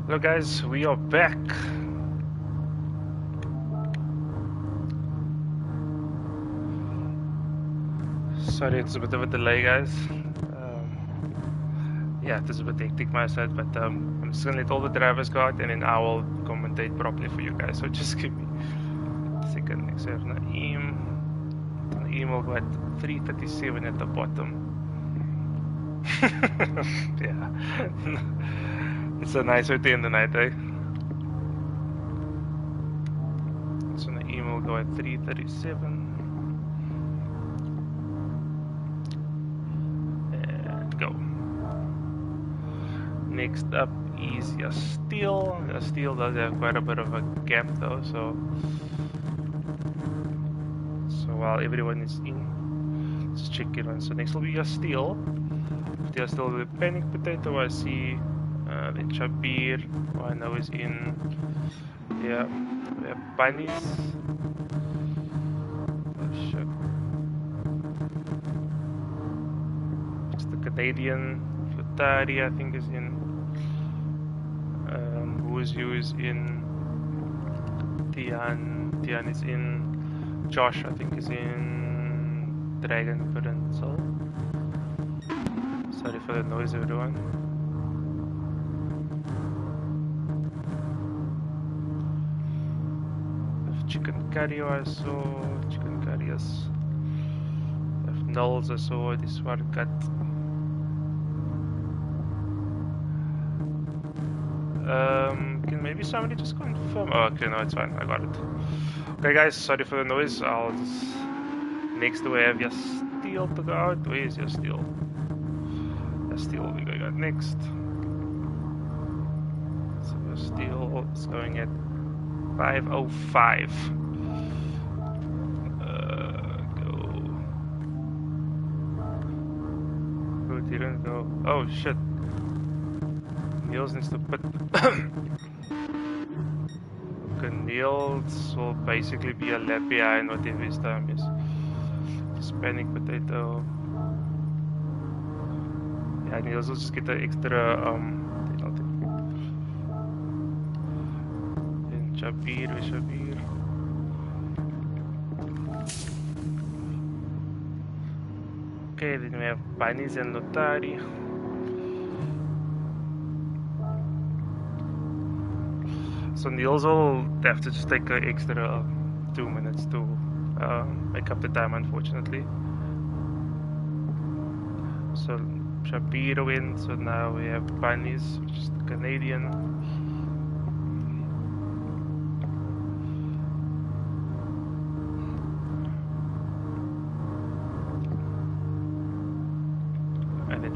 Hello guys, we are back. Sorry, it's a bit of a delay, guys. Yeah, it is a bit hectic my side, but I'm just gonna let all the drivers go out and then I will commentate properly for you guys. So just give me a second. Next, I have Naeem. Naeem will go at 3:37 at the bottom. Yeah. It's a nice way to end the night, eh? So Naeem will go at 3:37. And go. Next up is Yas Steel. Yas Steel does have quite a bit of a gap though, so while everyone is in, let's check it on. So next will be Yas Steel. Yas Steel with Panic Potato, I see. Then Chabir, who I know is in. Yeah, we have Bunnies. Oh shit. It's the Canadian. Futari, I think, is in. Who is in. Tian is in. Josh, I think, is in Dragon Peninsula. Sorry for the noise, everyone. Chicken curry I saw, chicken curry yes. Nulls I saw, this one cut. Can maybe somebody just confirm? Oh, okay, no, it's fine, I got it. Okay guys, sorry for the noise, I'll just... Next we have Yas Steel to go out. Where is Yas Steel? Yas Steel we got next. So Yas Steel is going at 5:05. Go. Who didn't go? Oh shit. Niels needs to put. Okay, Niels will basically be a lap behind whatever his time is. Just Panic Potato. Yeah, Niels will just get the extra penalty. Shabir. Okay, then we have Bunnies and Lotari. So Niels will have to just take an extra 2 minutes to make up the time, unfortunately. So Shabir wins, so now we have Bunnies, which is the Canadian.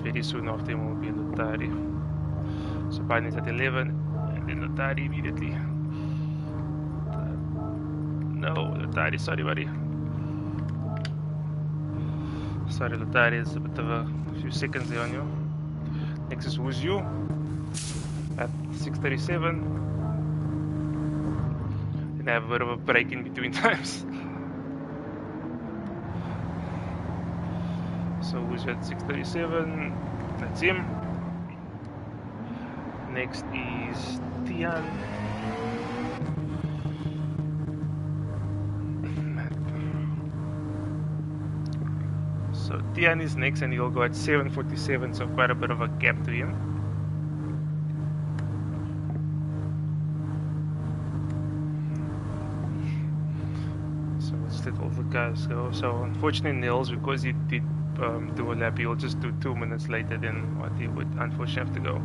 Very soon after him will be Lotari. So Bunnies at 11 and then Lotari immediately. No, Lotari, sorry buddy. Sorry Lotari, is a bit of a few seconds there on you. Next is Who's You at 6:37. Then I have a bit of a break in between times. So who's at 6:37? That's him. Next is Tian. So Tian is next and he'll go at 7:47, so quite a bit of a gap to him. So let's let all the guys go. So unfortunately Nils, because he did do a lap, he'll just do 2 minutes later than what he would unfortunately have to go.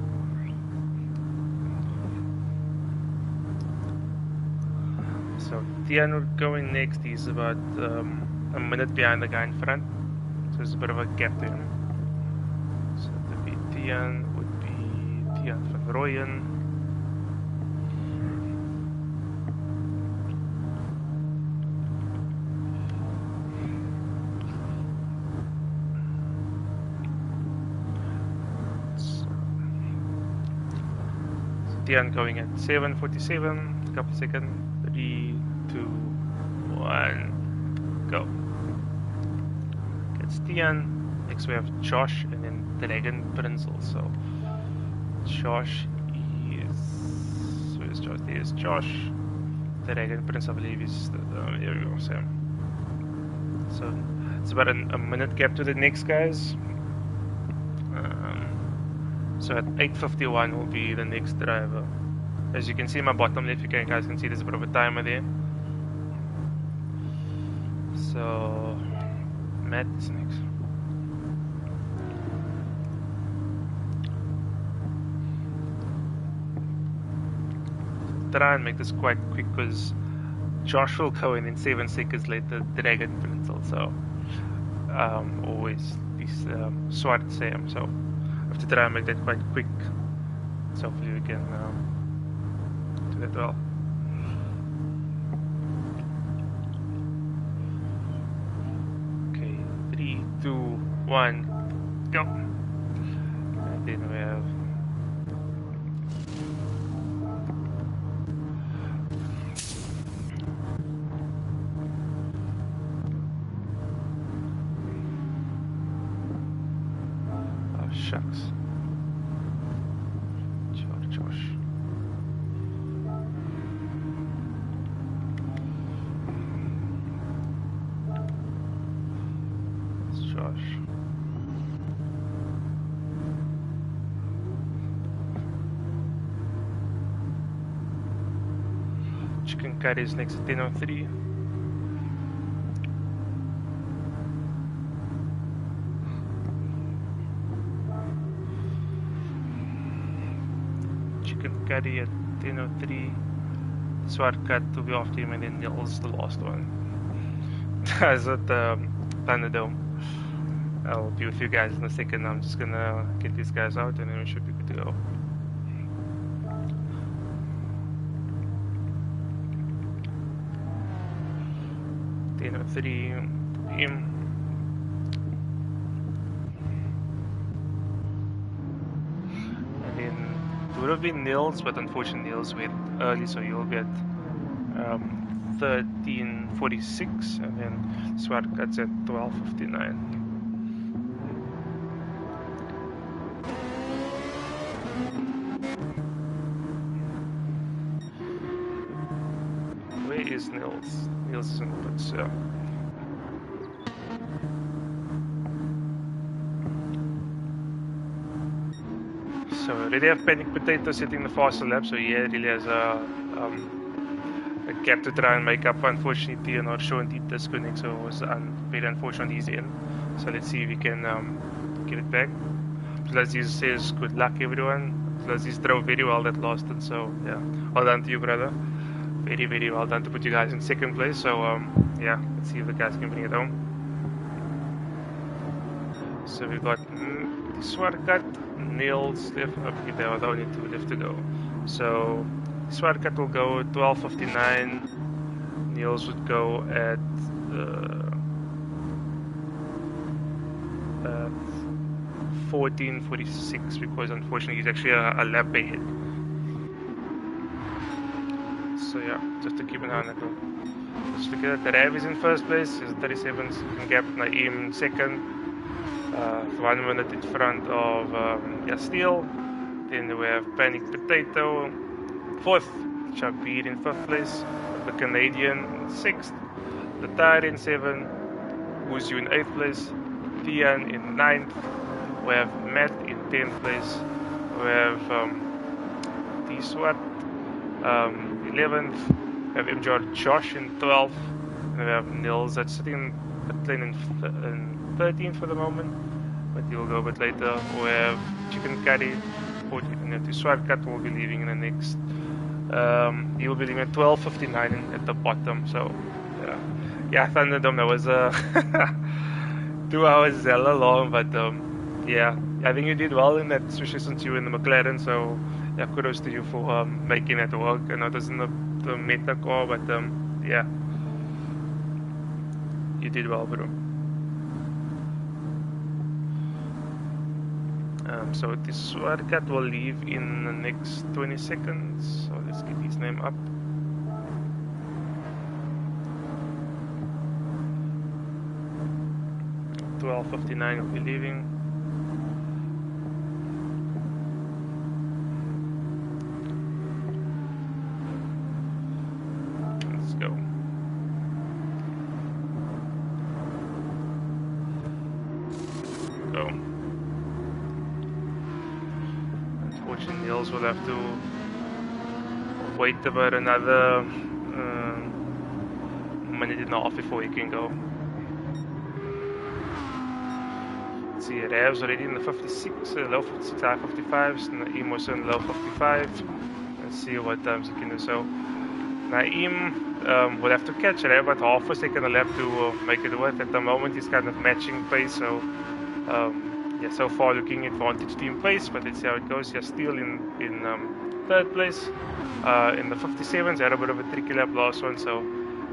So Tian going next, he's about a minute behind the guy in front, so there's a bit of a gap to him. So to be Tian would be Tian van Rooyen. Tian going at 7:47, a couple seconds. 3, 2, 1, go. It's Tian. Next we have Josh and then Dragon Prince also. Josh is... where's Josh? There's Josh. Dragon Prince, I believe, is... here we go, Sam. So it's about a minute gap to the next guys. So at 8:51 will be the next driver. As you can see in my bottom left, you guys can see there's a bit of a timer there. So Matt is next. Try and make this quite quick because Josh will go in 7 seconds later. Dragon Prince also. Always this Swart Sam. So I have to try and make that quite quick. So hopefully we can do that well. Okay, 3, 2, 1, go. And then we have shucks. Josh. It's Josh. Chicken curry is next at 10:03. Curry at 10:03. Swart Cut to be after him, and then Nils the last one. Guys at Thunderdome. I'll be with you guys in a second. I'm just gonna get these guys out and then we should be good to go. Him. And then it would have been Nils, but unfortunately Nils went early, so you'll get 13:46, and then Swart Cuts at 12:59. Where is Nils? Nils is in the pits, yeah. So we already have Panic Potato sitting the faster lap, so he really has a gap to try and make up. Unfortunately, and our show indeed disconnect, so it was very unfortunate he's in. So let's see if we can get it back. Laziz says good luck everyone. Laziz drove very well that last one, so yeah, well done to you, brother. Very, very well done to put you guys in second place. So yeah, let's see if the guys can bring it home. So we got Swart Cut, Nils left. Okay, there are only two left to go. So Swart Cut will go at 12:59. Nils would go at 14:46 because unfortunately he's actually a lap ahead. So yeah, just to keep an eye on that one. Just look at that. Rav is in first place. He's 37 second gap. Naeem second. 1 minute in front of Yasteel. Then we have Panic Potato fourth. Chabir in fifth place. The Canadian in sixth. The Tyre in 7th. Wuzu in 8th place. Tian in 9th. We have Matt in 10th place. We have T-Swat 11th. We have MJR Josh in 12th. And we have Nils that's sitting in 13th for the moment, but he'll go a bit later. We have Chicken Curry 14th, and then Swart Cut will be leaving in the next. He will be leaving at 12:59 at the bottom. So yeah, Thunderdome, that was 2 hours hella long, but Yeah, I think you did well in that, especially since you were in the McLaren. So yeah, kudos to you for making it work. I know it isn't the meta car, but yeah, you did well, bro. So this workout will leave in the next 20 seconds. So let's get his name up. 12:59 will be leaving. Let's go. Go. Unfortunately, Niels will have to wait about another minute and a half before he can go. Let's see, Rav's already in the 56, low 56, high 55s, and Naeem was in low 55. Let's see what times he can do. So Naeem will have to catch Rav about half a second a lap to make it work. At the moment, he's kind of matching pace, so yeah, so far looking advantage team pace, but let's see how it goes. He's still in third place. In the 57s, had a bit of a tricky lap last one, so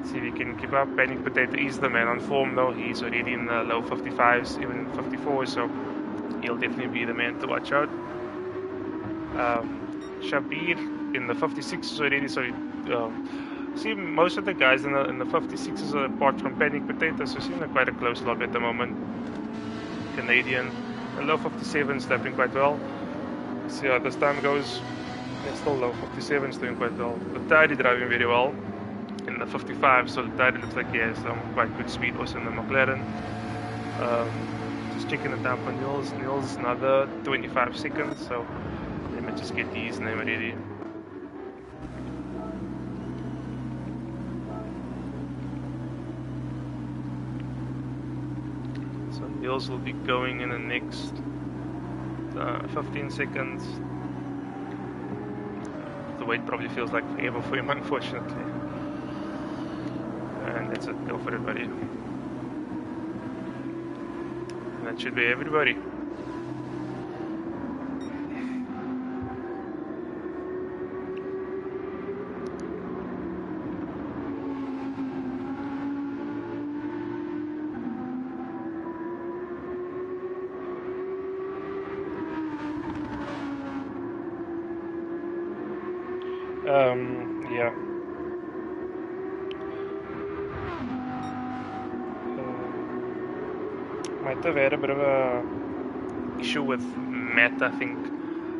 see if he can keep up. Panic Potato is the man on form though. He's already in the low 55s, even 54s, so he'll definitely be the man to watch out. Shabir in the 56s already, so see most of the guys in the 56s are apart from Panic Potato, so seeing quite a close lobby at the moment. Canadian, the low 57s stepping quite well. See how this time goes. They're still low 57s doing quite well. The Tyre driving very well in the 55, so the Tyre looks like he has some quite good speed also in the McLaren. Just checking the time for Niels. Niels another 25 seconds, so let me just get his name ready. So Niels will be going in the next 15 seconds. The wait probably feels like forever for him, unfortunately. And that's it, go for it, buddy. And that should be everybody. Yeah. Might have had a bit of a issue with Matt, I think.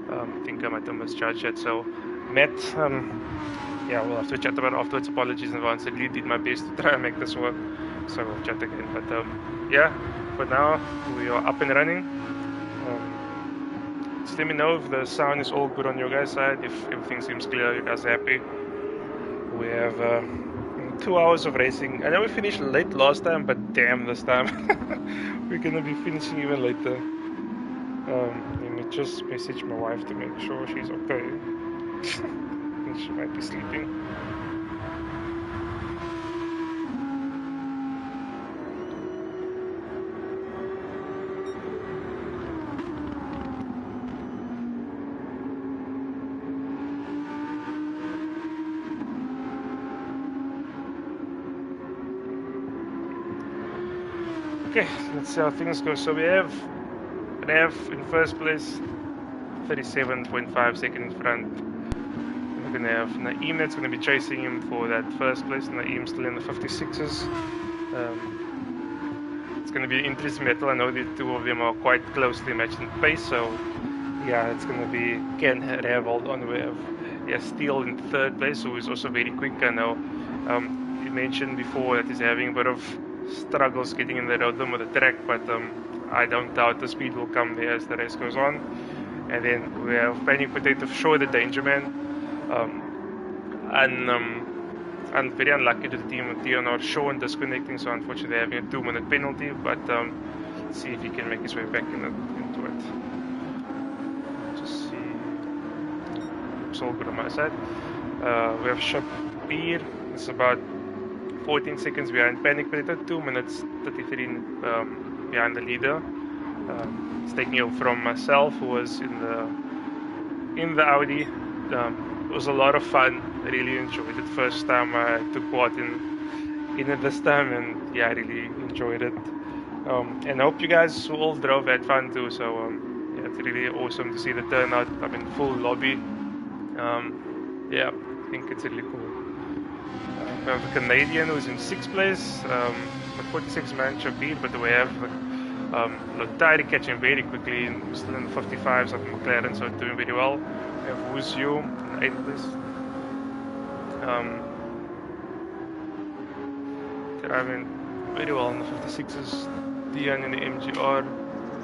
I think I might have misjudged it. So, Matt, yeah, we'll have to chat about it afterwards. Apologies in advance. I really did my best to try and make this work. So, we'll chat again. But, yeah, for now, we are up and running. Just let me know if the sound is all good on your guys' side, if everything seems clear, you guys are happy. We have 2 hours of racing. I know we finished late last time, but damn, this time we're gonna be finishing even later. Let me just message my wife to make sure she's okay. She might be sleeping. Okay, let's see how things go. So we have Rav in first place, 37.5 seconds in front. We're going to have Naeem that's going to be chasing him for that first place. Naeem still in the 56s. It's going to be an interesting battle. I know the two of them are quite closely matched in pace, so yeah, it's going to be can Rav hold on. We have Steele in third place, who is also very quick. I know you mentioned before that he's having a bit of struggles getting in the rhythm of the track, but I don't doubt the speed will come there as the race goes on. And then we have Panic Potato for sure, the danger man. And very unlucky to the team with TNR Sean disconnecting, so unfortunately having a 2-minute penalty, but let's see if he can make his way back into it. Just see. Looks all good on my side. We have Shabir. It's about 14 seconds behind Panic Potato, 2 minutes 33 behind the leader. It's taking over from myself, who was in the Audi. It was a lot of fun. I really enjoyed it. First time I took part in it this time, and yeah, I really enjoyed it. And I hope you guys who all drove had fun too. So yeah, it's really awesome to see the turnout. I'm in full lobby. Yeah, I think it's really cool. We have a Canadian who's in 6th place, a 46-man Chabir, but we have Lotari catching very quickly, still in the 55s of McLaren, so doing very well. We have Wuzyu in 8th place. Driving very well in the 56s. Dion in the MGR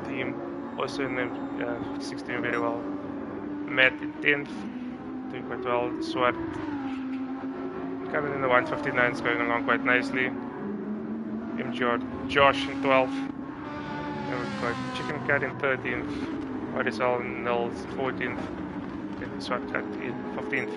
team, also in the 56 doing very well. Matt in 10th, doing quite well. Swart coming in the 159s, going along quite nicely. MGR Josh in 12th. And we've got Chicken Cat in 13th. RSL and Nels 14th. And Swart Cat in 15th.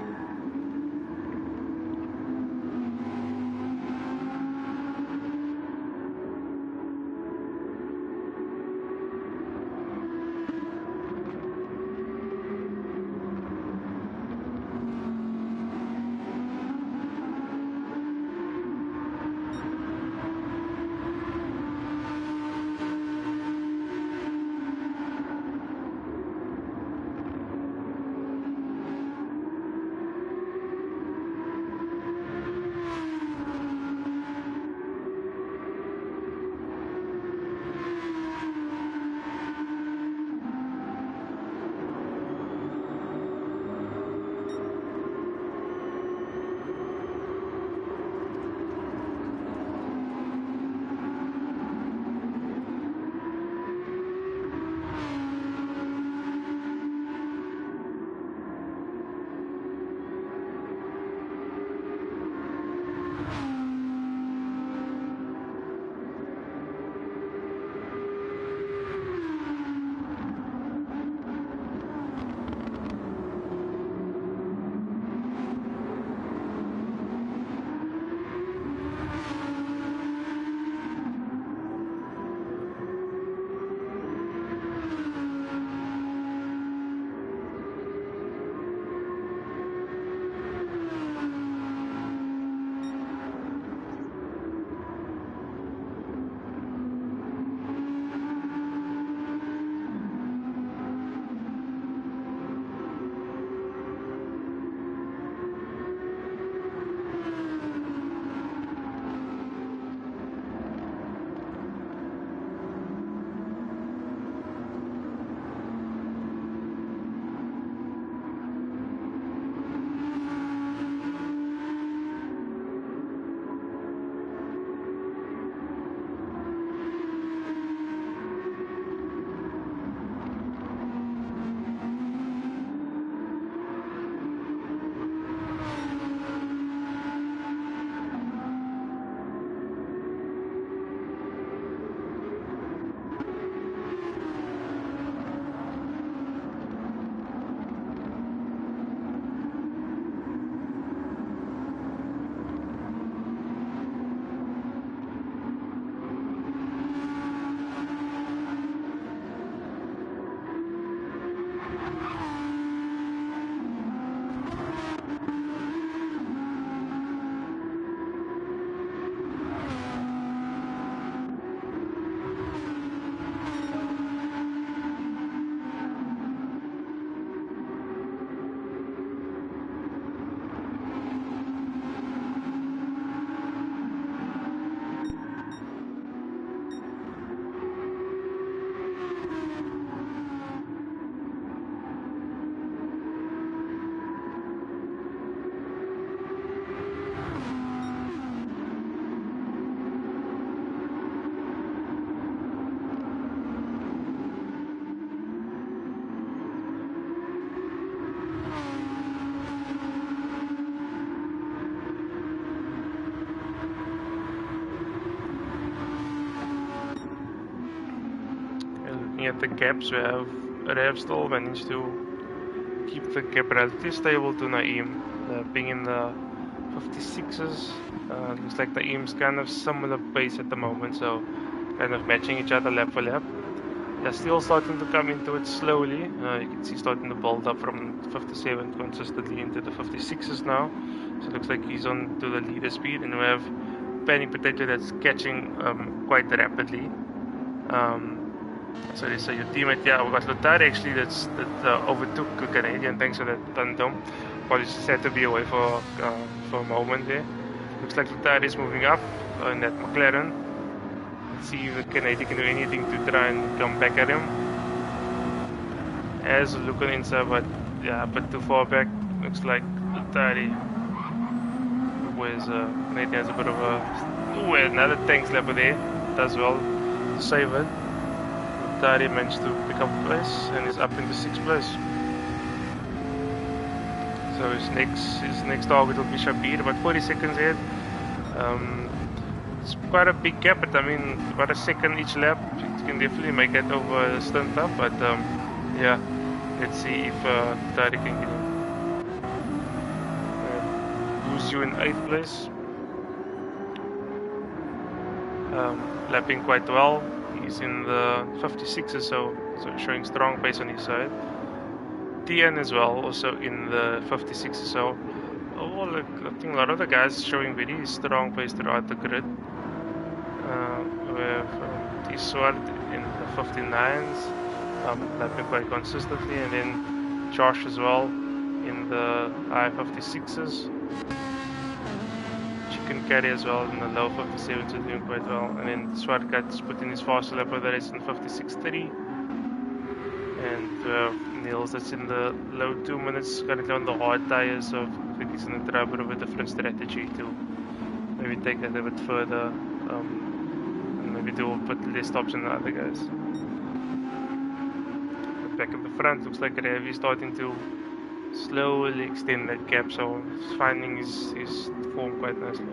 At the gaps, we have Revstol managed to keep the gap relatively stable to Naeem, being in the 56s. Looks like Naeem's kind of similar pace at the moment, so kind of matching each other lap for lap. Yeah, still starting to come into it slowly. You can see starting to build up from 57 consistently into the 56s now. So it looks like he's on to the leader speed, and we have Penny Potato that's catching quite rapidly. So they say your teammate, yeah, we got Lotari actually that overtook the Canadian. Thanks for that, Tandom. Probably just had to be away for a moment there. Looks like Lotari is moving up in that McLaren. Let's see if the Canadian can do anything to try and come back at him. As looking inside, but yeah, but too far back. Looks like Lotari was Canadian has a bit of a another tank slapper there. Does well to save it. Tari managed to pick up place and is up into 6th place. So his next target will be Shabir, about 40 seconds ahead. It's quite a big gap, but I mean, about a second each lap. You can definitely make it over Stint up, but yeah, let's see if Tari can get him. Lose you in 8th place. Lapping quite well. He's in the 56 or so showing strong pace on his side. TN as well, also in the 56 or so. Oh, look, I think a lot of the guys showing very strong pace throughout the grid. We have T-Sword in the 59s, lapping quite consistently, and then Josh as well in the high 56s. Chicken Carry as well in the low 57s, are doing quite well. And then Swarkat's put in his faster lap of the race in 56.30. And Niels that's in the low 2 minutes, currently on the hard tires, so I think he's going to try a bit of a different strategy to maybe take that a bit further and maybe do a bit less stops than the other guys. But back at the front, looks like Ravi starting to slowly extend that gap, so he's finding his form quite nicely.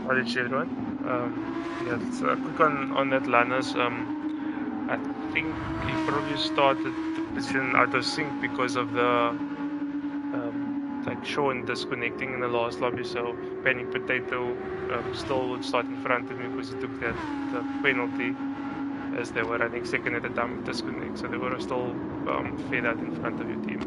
Knowledge everyone. Yeah, it's quick on that Linus. I think he probably started the position out of sync because of the like Sean disconnecting in the last lobby. So Panic Potato still would start in front of me because he took that penalty as they were running second at the time of disconnect. So they were still fed out in front of your team.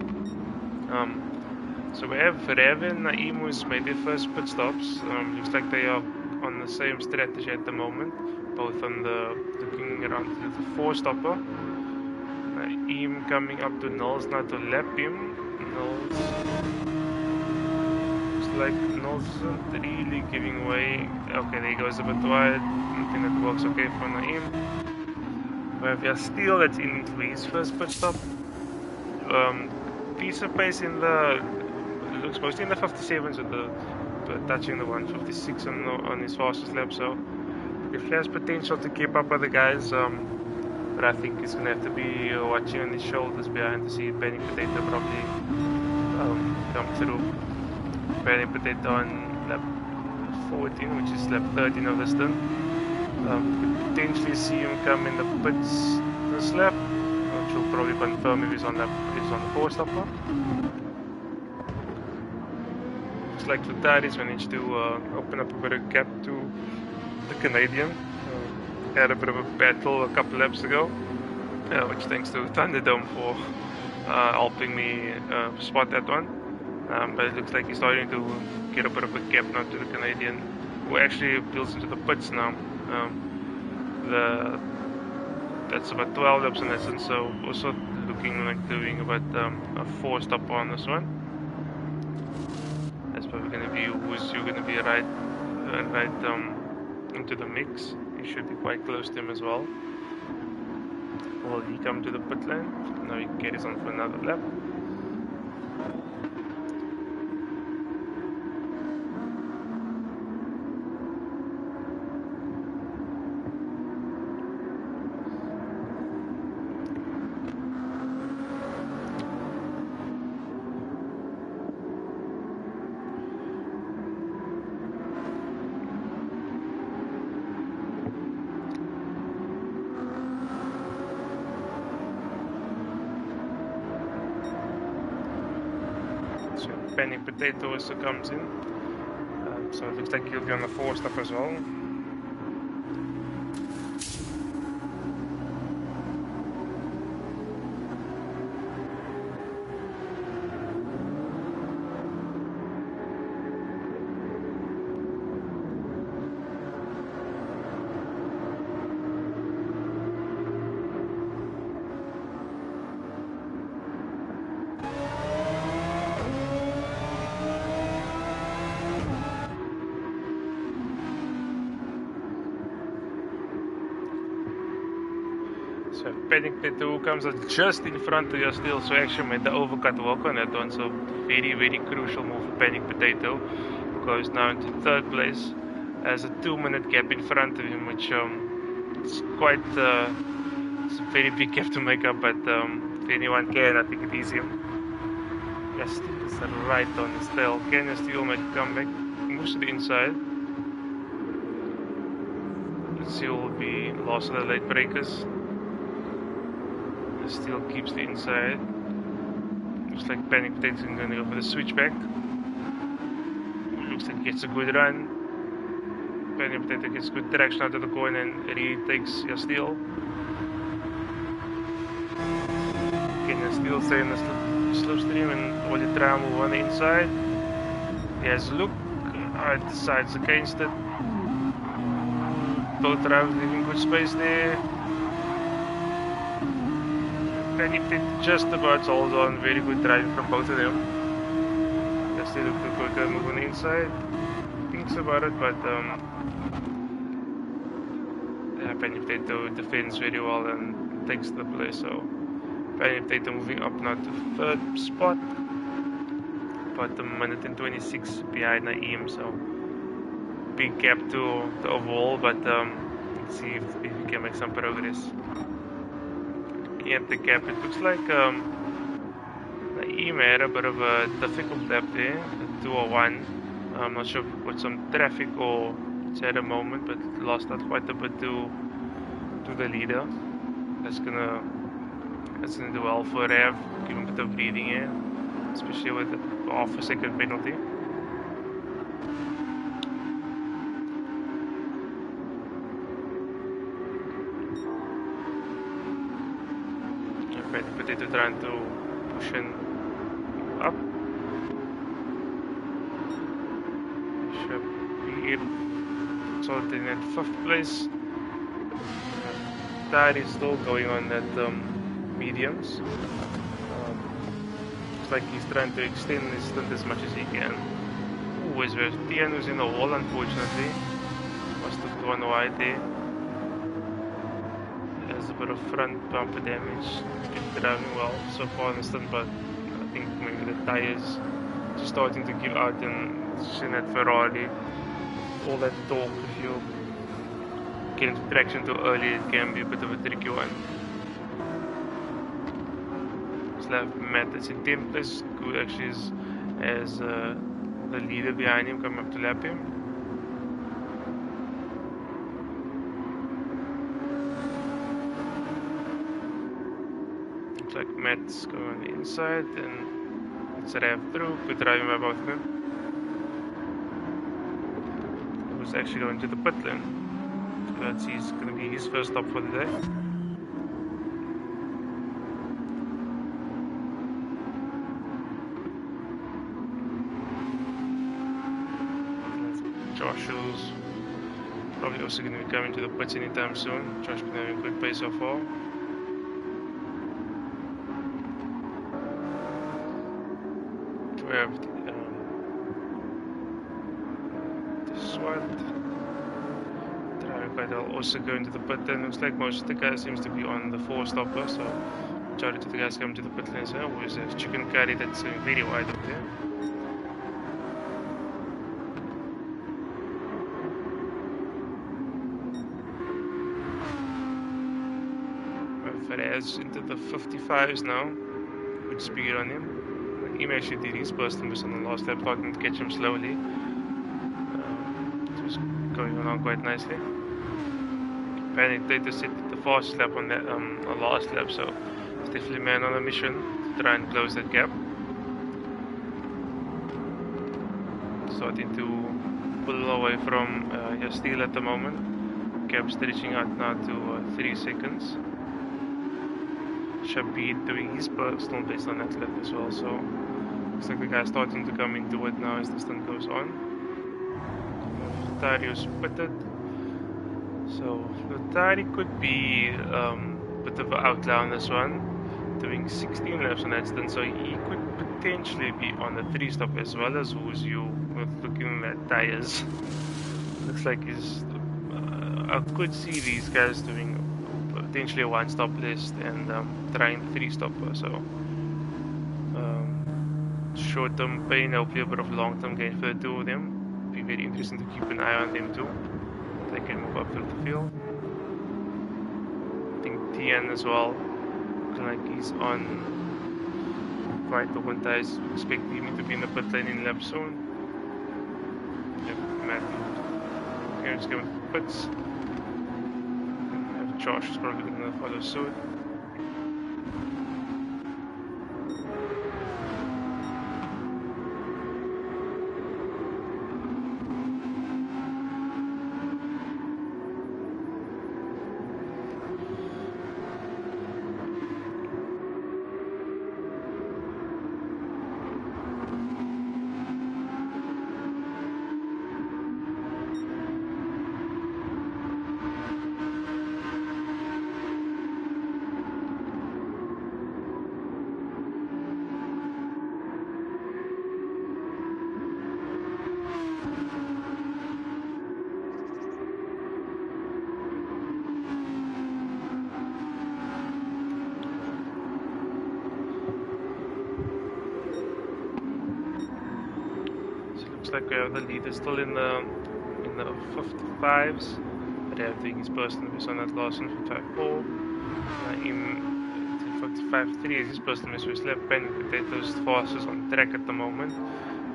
So we have Rev and Naeem who's made their first pit stops. Looks like they are on the same strategy at the moment, both on the looking around to the four stopper. Naeem coming up to Nils now to lap him. Nils looks like Nils isn't really giving way. Okay, there he goes a bit wide. I think that works okay for Naeem. We have Yas Steel that's in for his first pit stop. Piece of pace in the looks mostly in the 57s with the touching the 156 on his fastest lap, so if he has potential to keep up with the guys, but I think he's gonna have to be watching on his shoulders behind to see Panic Potato probably come through. Panic Potato on lap 14, which is lap 13 of the stint. Could potentially see him come in the pits this lap, which will probably confirm if he's on the 4-stopper. Looks like the Tyres managed to open up a bit of gap to the Canadian. Had a bit of a battle a couple laps ago, which thanks to Thunderdome for helping me spot that one. But it looks like he's starting to get a bit of a gap now to the Canadian, who actually builds into the pits now. That's about 12 laps in essence, so also looking like doing about a 4-stopper on this one. That's probably going to be who's you're going to be right into the mix. You should be quite close to him as well. Will he come to the pit lane? Now he carries on for another lap. Panic Potato also comes in, so it looks like he'll be on the 4-stop as well. So Panic Potato comes just in front of your steel, so actually made the overcut work on that one. So very, very crucial move for Panic Potato. Goes now into 3rd place, has a 2-minute gap in front of him, which it's quite it's a very big gap to make up. But if anyone can, I think it is him. Yes, it's right on his tail. Can still make a comeback? Moves to the inside. Let's see who will be lost of the late breakers. Still keeps the inside. Looks like Panic Potato's going to go for the switchback. Looks like he gets a good run. Panic Potato gets good traction out of the corner and retakes your steel. Can you still stay in the slipstream and while you try and move on the inside? He has a look. Decides against it. Both drivers leaving good space there. Panic Potato just about holds on. Very good driving from both of them. Just still look to go move on the inside. Thinks about it, but yeah, Panic Potato defends very well and takes the place. So Panic Potato moving up now to 3rd spot. About a minute and 26 behind Naeem. So big gap to the overall, but let's see if we can make some progress. At the gap, it looks like Naeem had a bit of a difficult lap there, 201. I'm not sure if it was some traffic or It's at a moment, but lost out quite a bit to the leader. That's gonna do well for Rev. Give him a bit of breathing here, especially with the half a second penalty. Okay, Potato trying to push in up. Should be sorted in 5th place. That is still going on at mediums. Looks like he's trying to extend his stint as much as he can. Ooh, is where Tian was in the wall, unfortunately. Must have gone wide there. Has a bit of front bumper damage. Been driving well so far in the stint, but I think maybe the tires just starting to give out, and seeing that Ferrari, all that torque, if you get into traction too early, it can be a bit of a tricky one. Left Matt is in 10th place, who actually has the leader behind him coming up to lap him. Looks like Matt's going on the inside, and it's a rev through. Good driving by both of them. Who's actually going to the pit lane. So that's going to be his first stop for the day. Josh's probably also going to be coming to the pits anytime soon. Josh been having a good pace so far. We have the SWAT driving quite well, also going to the pit lane. Looks like most of the guys seems to be on the 4-stopper, so majority of the guys coming to the pit lane. So always a chicken curry that's going very wide up there. Ferez into the 55s now. Good speed on him. He actually did his burst on the last lap, starting to catch him slowly. It was going along quite nicely. Panic Data set the fastest lap on that last lap, so it's definitely man on a mission to try and close that gap. Starting to pull away from Yas at the moment. Gap stretching out now to 3 seconds. Shabir doing his personal best on that lap as well, so looks like the guy's starting to come into it now as the stint goes on. Tyres pitted, so Tari could be a bit of an outlier on this one, doing 16 laps on that stint, so he could potentially be on the 3-stop as well as who's you with looking at tires. Looks like I could see these guys doing potentially a 1-stop list and trying the 3-stopper, so short-term pain, hopefully a bit of long-term gain for the two of them. Be very interesting to keep an eye on them too. They can move up through the field. I think Tian as well, looking like he's on quite the one tires. Expect him to be in the pit lane in lap soon. Yep, Matt. Okay, let's go into the pits. Josh is probably going to follow suit. Looks like we have the leader still in the 55s. But I think his personal best on that last one, 55.4. In 55.3 is his personal best. So he's left Panic Potatoes fastest on track at the moment.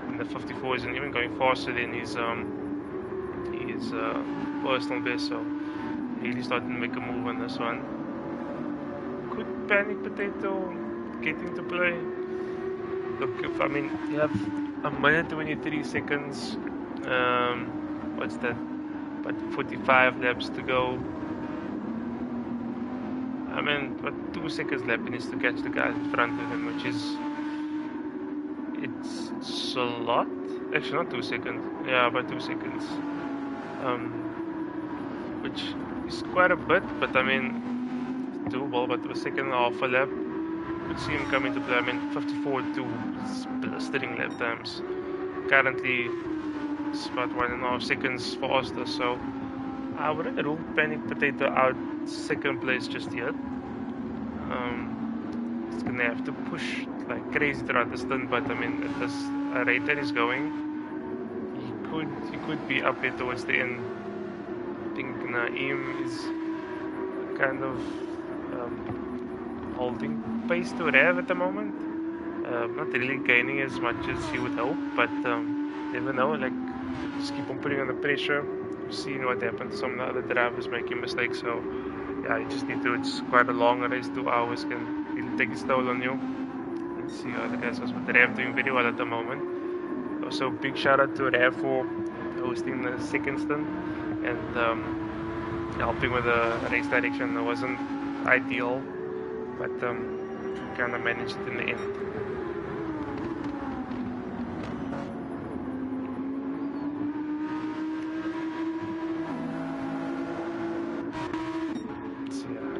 And the 54 isn't even going faster than his his personal best, so really starting to make a move on this one. Could Panic Potato get into play? Look, if, I mean, you have a minute 23 seconds. What's that? But 45 laps to go. I mean, but 2 seconds left, he needs to catch the guy in front of him, which is it's a lot. Actually, not 2 seconds. Yeah, about 2 seconds. Which is quite a bit, but I mean, doable. But a second and a half a lap, could see him come into play. I mean, 54.2 blistering lap times. Currently, it's about 1.5 seconds faster. So I wouldn't rule Panic Potato out second place just yet. He's gonna have to push like crazy throughout the stint, but I mean, at this rate that he's going, he could be up there towards the end. I think Naeem is kind of holding pace to Rev at the moment. Not really gaining as much as he would hope, but never know. Like, just keep on putting on the pressure. Seeing what happens. Some of the other drivers making mistakes, so yeah, you just need to. It's quite a long race. 2 hours can really take its toll on you. Let's see how the guys are with Rev doing very well at the moment. Also, big shout out to Rev for hosting the second stint and helping with the race direction. It wasn't ideal, but kind of managed it in the end.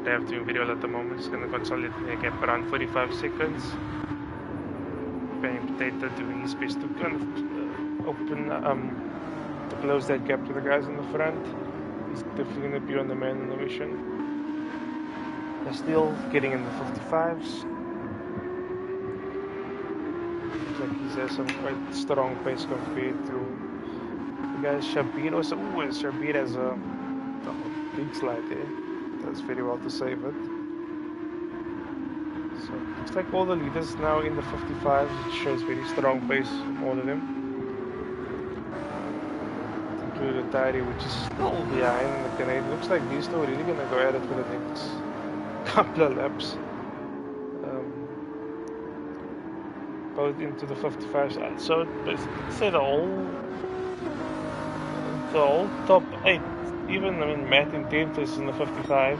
They have doing very well at the moment. It's going to consolidate the gap around 45 seconds. Panic Potato doing his best to kind of open, to close that gap to the guys in the front. He's definitely going to be on the man in the mission. They're still getting in the 55s. Looks like he has some quite strong pace compared to the guys. Shabir also. Ooh, and Shabir has a big slide there. Does very well to save it. So looks like all the leaders now in the 55s. It shows very strong pace from all of them. Including Tyre, which is still behind the Canadian. Looks like these two are really gonna go at it for the next couple of laps. Both into the 55s. So say the whole top 8. Even, I mean, Matt in 10th is in the 55s.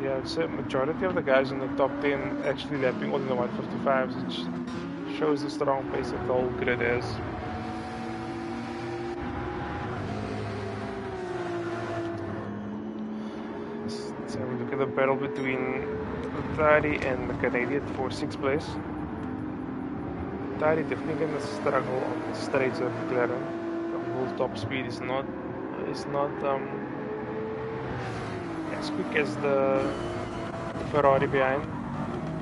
Yeah, I'd say majority of the guys in the top 10 actually lapping all in the 155s, which shows the strong pace that the whole grid has. Let's have a look at the battle between Tari and the Canadian for 6th place. Tari definitely going to struggle on the straights of McLaren. Top speed is not as quick as the Ferrari behind,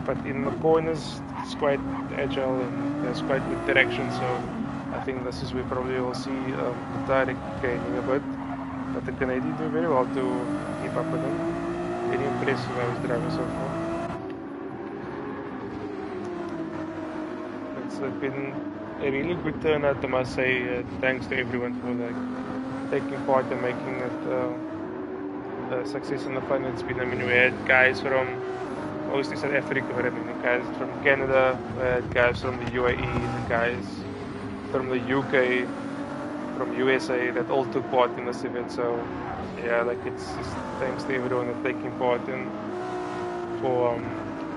but in the corners it's quite agile and there's quite good direction, so I think this is where probably we'll see the Tyre gaining a bit, but the Canadian do very well to keep up with him. Very impressive how he's driving so far. It's been a really good turnout, I must say. Thanks to everyone for taking part and making it a success and the fun it's been. I mean, we had guys from mostly South Africa, but I mean, guys from Canada, we had guys from the UAE, the guys from the UK, from USA that all took part in this event. So yeah, like, it's just thanks to everyone that's taking part and for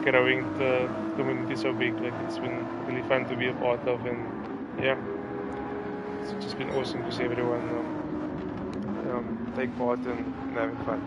growing the community so big. Like, it's been really fun to be a part of, and yeah, it's just been awesome to see everyone take part and having fun.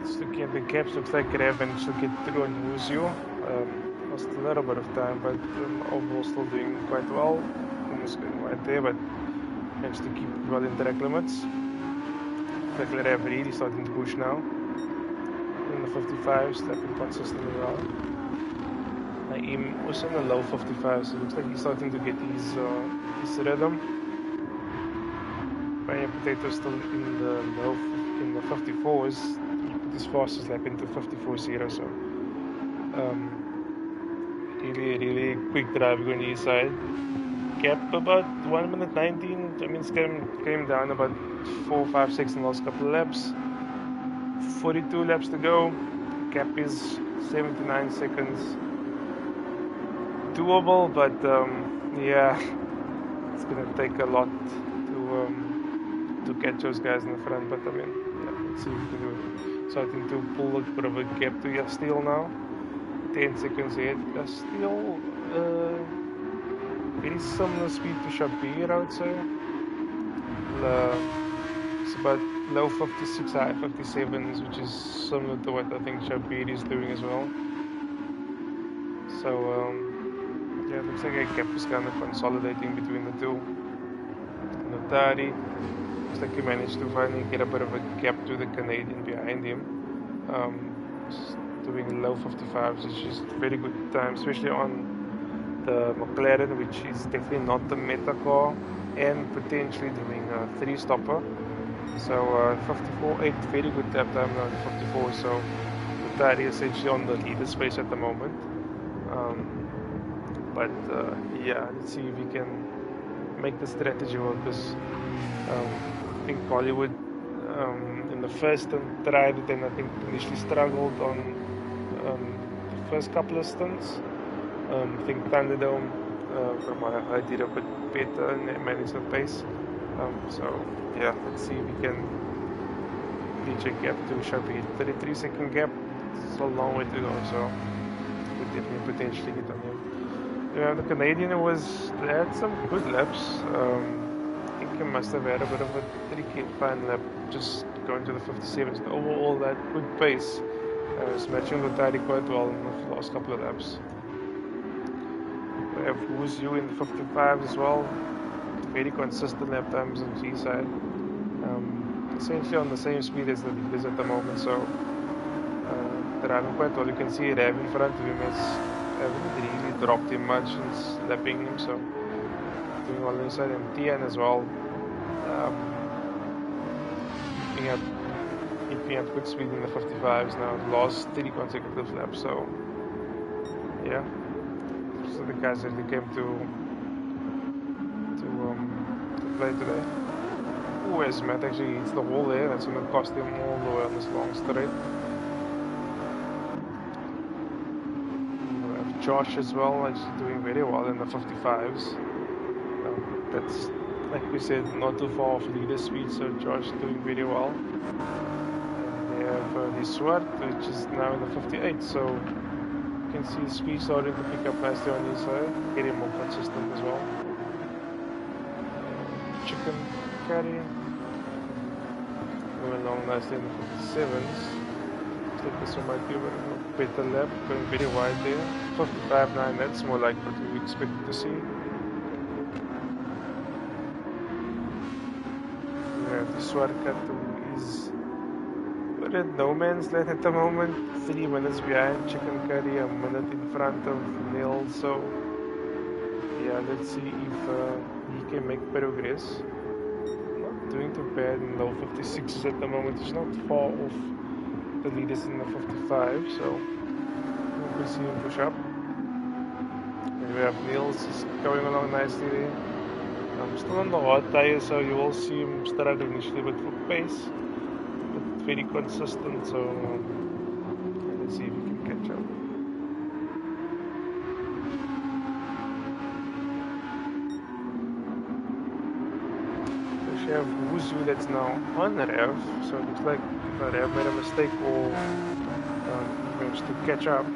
Just looking at the gaps, looks like Rev managed to get through on Wuzu. Lost a little bit of time, but overall still doing quite well. Almost going right there, but managed to keep well in track limits. Looks like Rev really starting to push now. In the 55s, stepping consistently well. Naeem also in the low 55s, so it looks like he's starting to get his rhythm. Pioneer Potato still in the 54s. He put his fastest lap into 54.0, so really quick drive going to his side. Gap about 1 minute 19. I mean, it's came down about 4-5 seconds in the last couple of laps. 42 laps to go. Gap is 79 seconds. Doable, but yeah, it's gonna take a lot to catch those guys in the front. But I mean, yeah, let's see if we can do it. Starting to pull a bit of a gap to Yas now. 10 seconds ahead. Yas very similar speed to Shabir, I would say. It's about low 56, high 57s, which is similar to what I think Shabir is doing as well. So yeah, it looks like a gap is kind of consolidating between the two. Notari looks like he managed to finally get a bit of a gap to the Canadian behind him. Doing low 55s, which is very good time, especially on the McLaren, which is definitely not the meta car, and potentially doing a 3-stopper. So 54.8, very good lap time now in 54. So Notari essentially on the leader space at the moment. But yeah, let's see if we can make the strategy work, because I think Hollywood in the first stint tried it, and I think initially struggled on the first couple of stints. I think Thunderdome, from what I did a bit better and managed the pace. So yeah, let's see if we can reach a gap to Shabir. 33-second gap, it's a long way to go, so we definitely potentially get on him. Yeah, the Canadian they had some good laps. I think he must have had a bit of a tricky fine lap, just going to the 57s. But overall, that good pace was matching the Notari quite well in the last couple of laps. We have Wuzu in the 55s as well. Very consistent lap times on G side. Essentially on the same speed as the leaders at the moment, so driving quite well. You can see Rav in front of him haven't really dropped him much since lapping him, so doing all inside. And Tian as well, keeping up good speed in the 55s now, last 3 consecutive laps. So yeah, so the guys that came to play today. Oh, as Matt actually hits the wall there, that's going to cost him all the way on this long straight. We have Josh as well, actually doing very well in the 55s. That's, like we said, not too far off leader speed, so Josh doing very well. And they have Swart, which is now in the 58, so you can see the speed starting to pick up nicely on his side, getting more consistent as well. Chicken Curry going along nicely in the 57s. Looks like this one might be a better lap, going very wide there. 55.9, that's more like what we expected to see. We have the Swarkat, who is at no man's land at the moment. 3 minutes behind Chicken Curry, a minute in front of Neil. So yeah, let's see if he can make progress. Not doing too bad in low 56s at the moment. He's not far off the leaders in the 55, so we'll see him push up. And we have Niels just going along nicely there. Still on the hard tires, so you will see him struggle initially, but for pace, but very consistent. So let's see if he can catch up. We have Wuzu that's now on Rev, so it looks like Rev made a mistake or managed to catch up.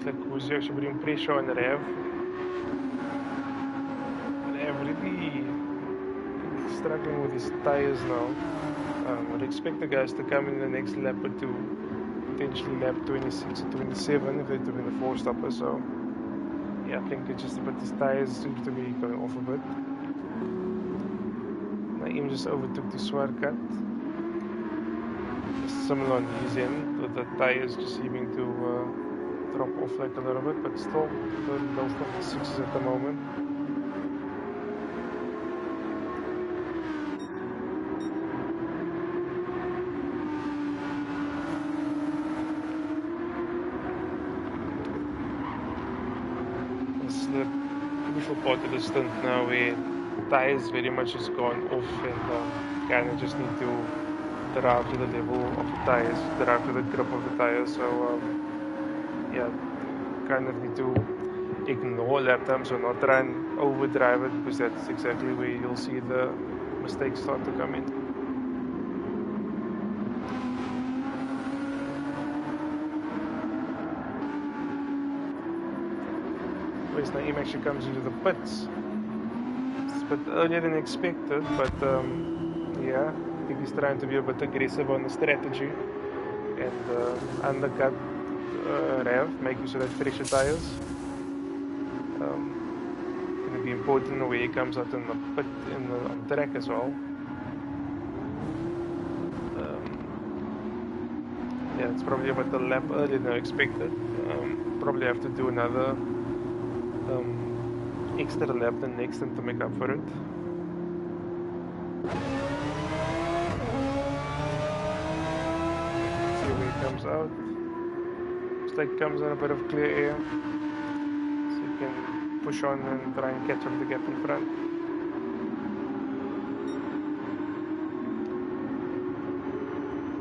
like who's actually putting pressure on Rev. Rev really struggling with his tires now. I'd expect the guys to come in the next lap or two, potentially lap 26 or 27 if they're doing the four stopper. So yeah, I think it's just a bit his tires seems to be going off a bit. Naim just overtook the Swarkat. Similar on his end, with the tires just seeming to drop off like a little bit, but still the low 56s at the moment. It's the crucial part of the stunt now where tires very much has gone off and kind of just need to drive to the level of the tires, drive to the grip of the tires. So yeah, kind of need to ignore lap times or not try and overdrive it, because that's exactly where you'll see the mistakes start to come in. Whereas Naim actually comes into the pits. It's a bit earlier than expected, but yeah, I think he's trying to be a bit aggressive on the strategy and undercut Rev, make use of that fresher tires. Going to be important where he comes out in the pit on track as well. Yeah, it's probably about a lap earlier than I expected. Probably have to do another extra lap the next time to make up for it. See where he comes out. Looks like he comes in a bit of clear air, so you can push on and try and catch up the gap in front.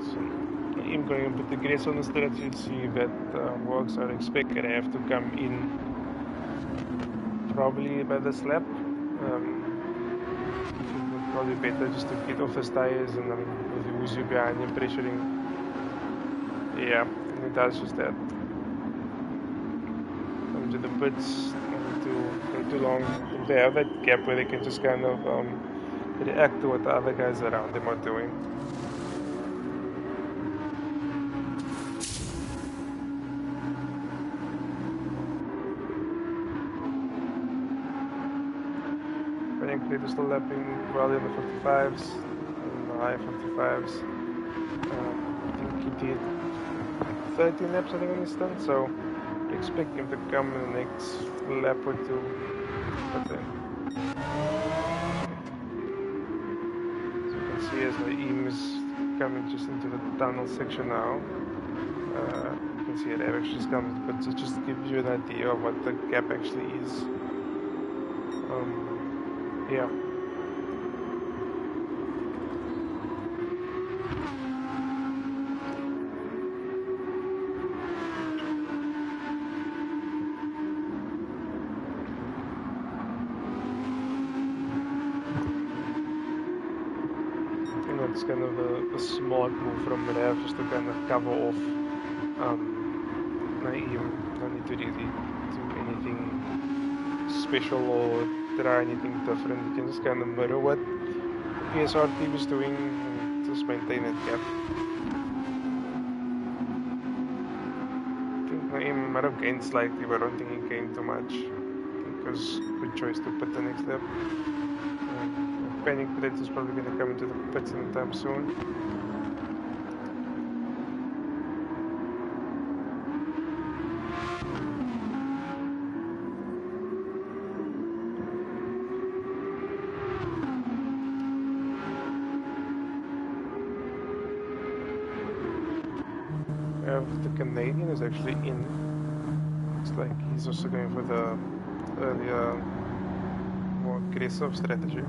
So I'm going a bit aggressive on the strategy to see if that works. I'd expect I have to come in probably by this lap. Probably better just to get off his tires, and with Uzi behind him pressuring. Yeah, and he does just that. Come to the pits, not too long. They have that gap where they can just kind of react to what the other guys around them are doing. They're still lapping well in the 55s, in the high 55s. I think he did 13 laps I think on this stunt, so I expect him to come in the next lap or two. But then, as you can see, as Naim is coming just into the tunnel section now, you can see it actually just comes, but it just gives you an idea of what the gap actually is. Yeah. I think that's kind of a smart move from Rev, just to kind of cover off Naim. Don't need to really do anything special or try anything different. You can just kind of mirror what the PSR team is doing and just maintain that gap. I think Naim might have gained slightly, but I don't think he gained too much. Because good choice to put the next lap. Panic Plate is probably going to come into the pits anytime soon. The Canadian is actually in. Looks like he's also going for the earlier, more aggressive strategy.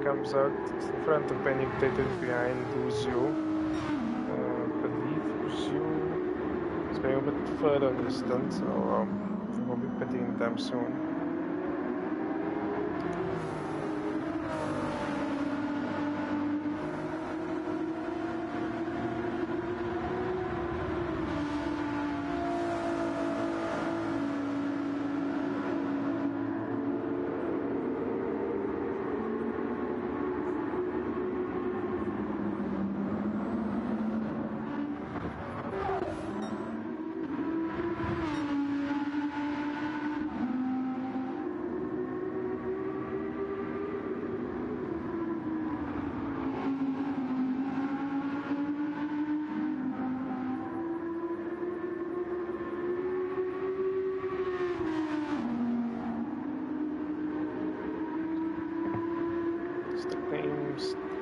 Comes out in front of Panic Tated behind Duzio, but a bit further on the Stint, so we'll be pitting them soon.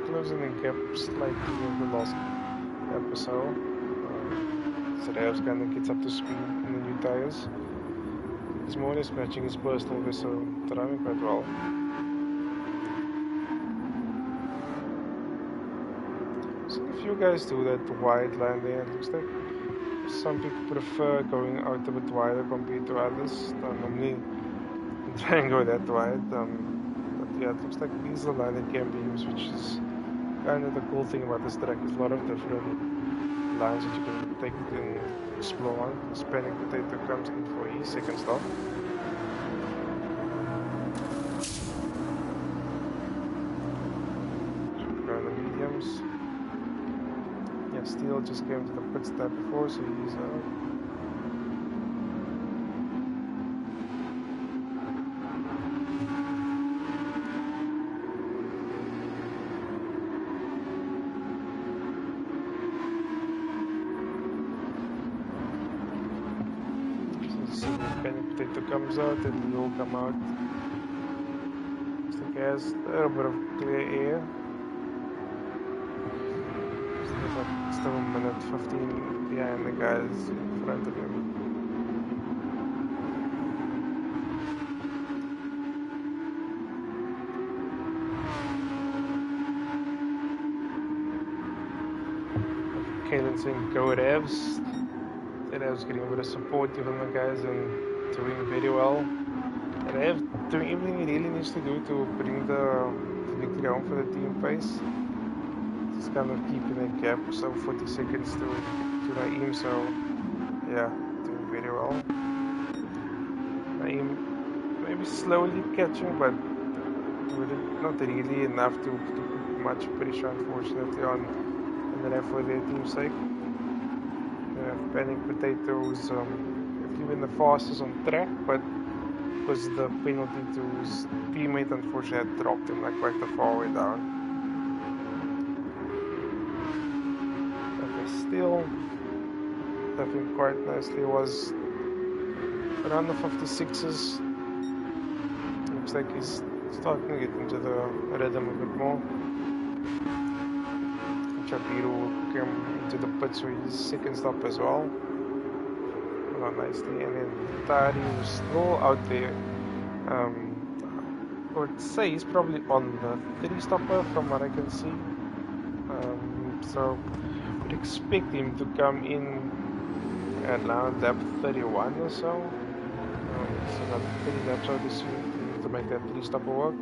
Closing the gap slightly over the last episode. So Revs kind of gets up to speed in the new tires. He's more or less matching his personal best, so driving quite well. So if you guys do that wide line there, it looks like some people prefer going out a bit wider compared to others. Normally try and go that wide. But yeah, it looks like these are the line that can be used, which is kind of the cool thing about this track. There's a lot of different lines that you can take and explore on. This panic potato comes in for his second stop. Around the mediums. Yeah, Steele just came to the pit stop before, so he's out. Potato comes out and you'll come out. Looks like he has a little bit of clear air. Still a minute 15 behind the guys in front of him. Kalen saying go Revs. Revs getting a bit of support from the guys and doing very well. And Rev doing everything he really needs to do to bring the victory home for the team pace. Just kind of keeping a gap, so 40 seconds to Naeem, so yeah, doing very well. Naeem maybe slowly catching, but not really enough to put much pressure, unfortunately, on the Rev for their team's sake. Panic Potatoes even the fastest on track, but because the penalty to his teammate unfortunately had dropped him like quite a far way down. Okay, still tapping quite nicely. Was around the 56s. Looks like he's starting to get into the rhythm a bit more. Chapiru came into the pits with his second stop as well. Nicely, and then Tari was still out there. I would say he's probably on the 3-stopper from what I can see. So would expect him to come in at around lap 31 or so. So another 30 laps out this week to make that 3-stopper work.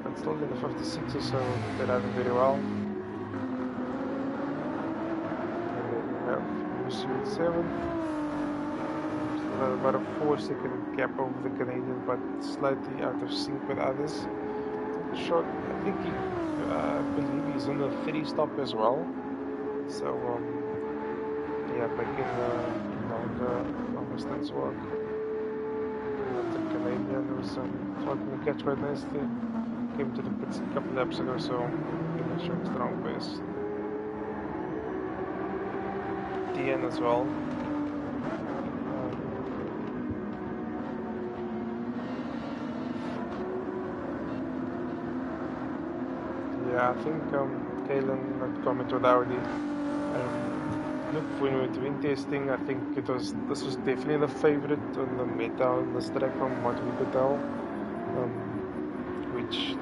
But still in the 56 or so, they're driving very well. And then we have Pursuit 7. About a 4-second gap over the Canadian, but slightly out of sync with others. Short, I think I believe he's on the 3-stop as well. So yeah, making longer stints work. The Canadian was starting to catch quite nicely. Came to the pits a couple laps ago, so I'm sure it's strong pace. DN as well. Yeah, I think Kalen had comment with Audi. Look, when we were doing testing, I think this was definitely the favorite on the meta on this track from what we could tell. Which,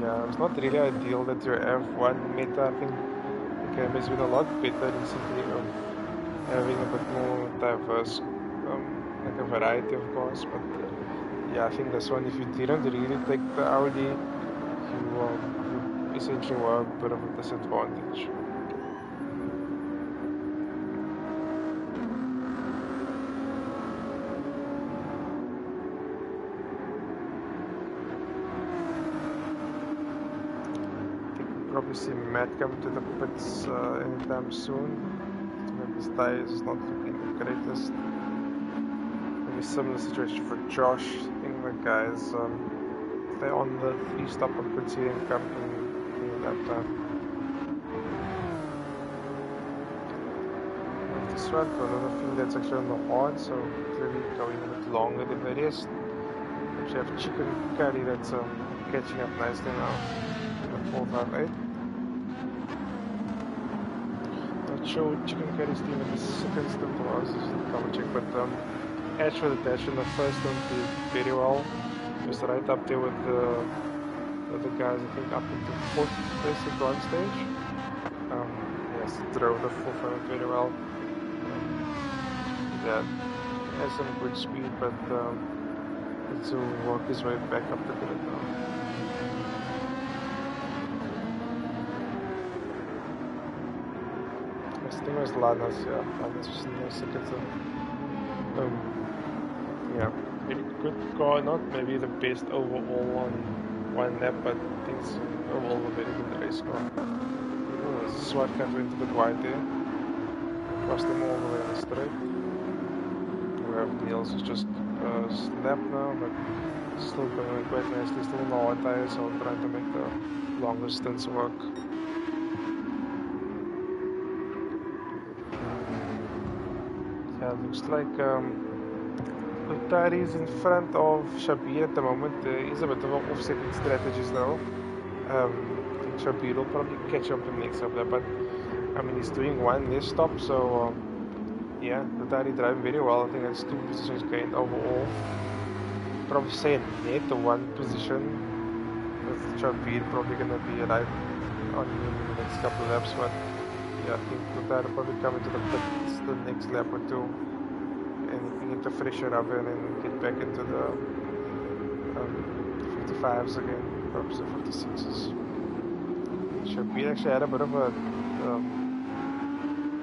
yeah, it's not really ideal that you have one meta. I think the game has been a lot better recently of having a bit more diverse, like a variety of cars. But yeah, I think this one, if you didn't really take the Audi, you essentially were a bit of a disadvantage. Probably see Matt come to the pits anytime soon. His tires is not looking the greatest. Maybe similar situation for Josh. I think the guys, they're on the 3-stop, I could see them come in that time. This one, for another few that's actually on the hard, so clearly going a bit longer than the rest. We have Chicken Curry that's catching up nicely now. The 458. Not sure what Chicken Curry's doing at the second stint was, just double check, but as for the dash in the first one did very well. He was right up there with the guys, I think up into 4th place at one stage. Yes, drove the 458 very well. Yeah, has some good speed, but needs to work his way back up the grid now. I think it was Lanas, yeah. Lanas was in the second. Yeah, very good car, not maybe the best overall on one lap, but I think it's overall a very good race car. Oh, Swart cut went a bit wide there. Crossed them all the way on the straight. We have Niels who's just snapped now, but still going quite nicely, still in the hard tires, so I'm trying to make the longer stints work. Yeah, it looks like Tyres is in front of Shabir at the moment. There is a bit of an offsetting strategies now. I think Shabir will probably catch up in the next lap, but I mean he's doing one less stop, so yeah, the Tyres driving very well. I think that's 2 positions gained overall. Probably say net the 1 position with Shabir probably gonna be right on him in the next couple of laps, but yeah, I think the Tyres will probably come into the pits the next lap or two. And you can get the fresher up and then get back into the 55s again, perhaps the 56s. Shabir actually had a bit of a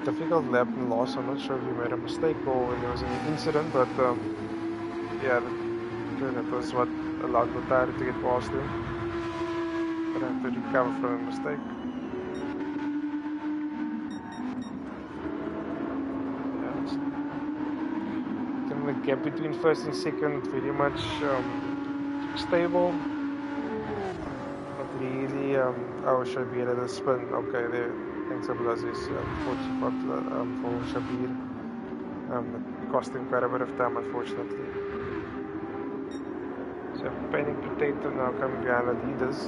difficult lap in the last. I'm not sure if he made a mistake or there was any incident, but yeah, that was what allowed the tire to get past him. But I have to recover from a mistake. The gap between first and second very much stable. Not really. Shabir had a spin. Okay, there. Thanks Abdulaziz. Unfortunately for Shabir. It cost him quite a bit of time, unfortunately. So Panic Potato now coming behind the leaders.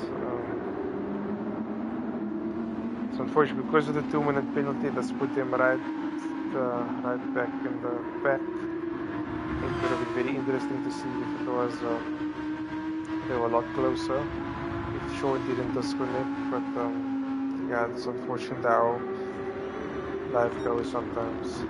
It's unfortunate because of the 2-minute penalty. That's put him right back in the pack. It would have been very interesting to see if it was they were a lot closer if Shaw didn't disconnect, but yeah, it's unfortunate how life goes sometimes.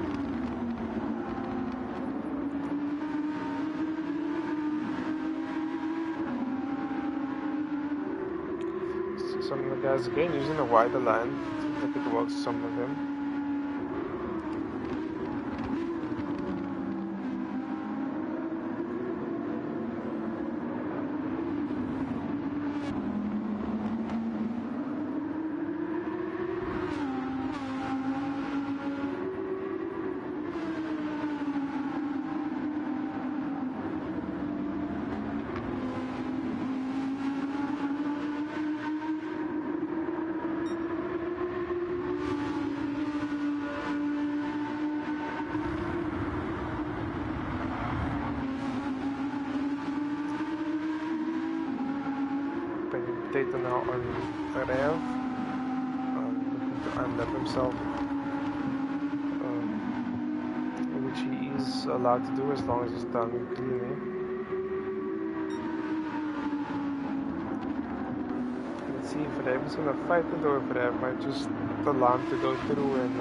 Some of the guys again using a wider line. Seems like it works for some of them. Data now on Rev, looking to unlap himself, which he is allowed to do as long as he's done cleanly. Let's see if Rev is going to fight it or if Rev might just the lamp to go through and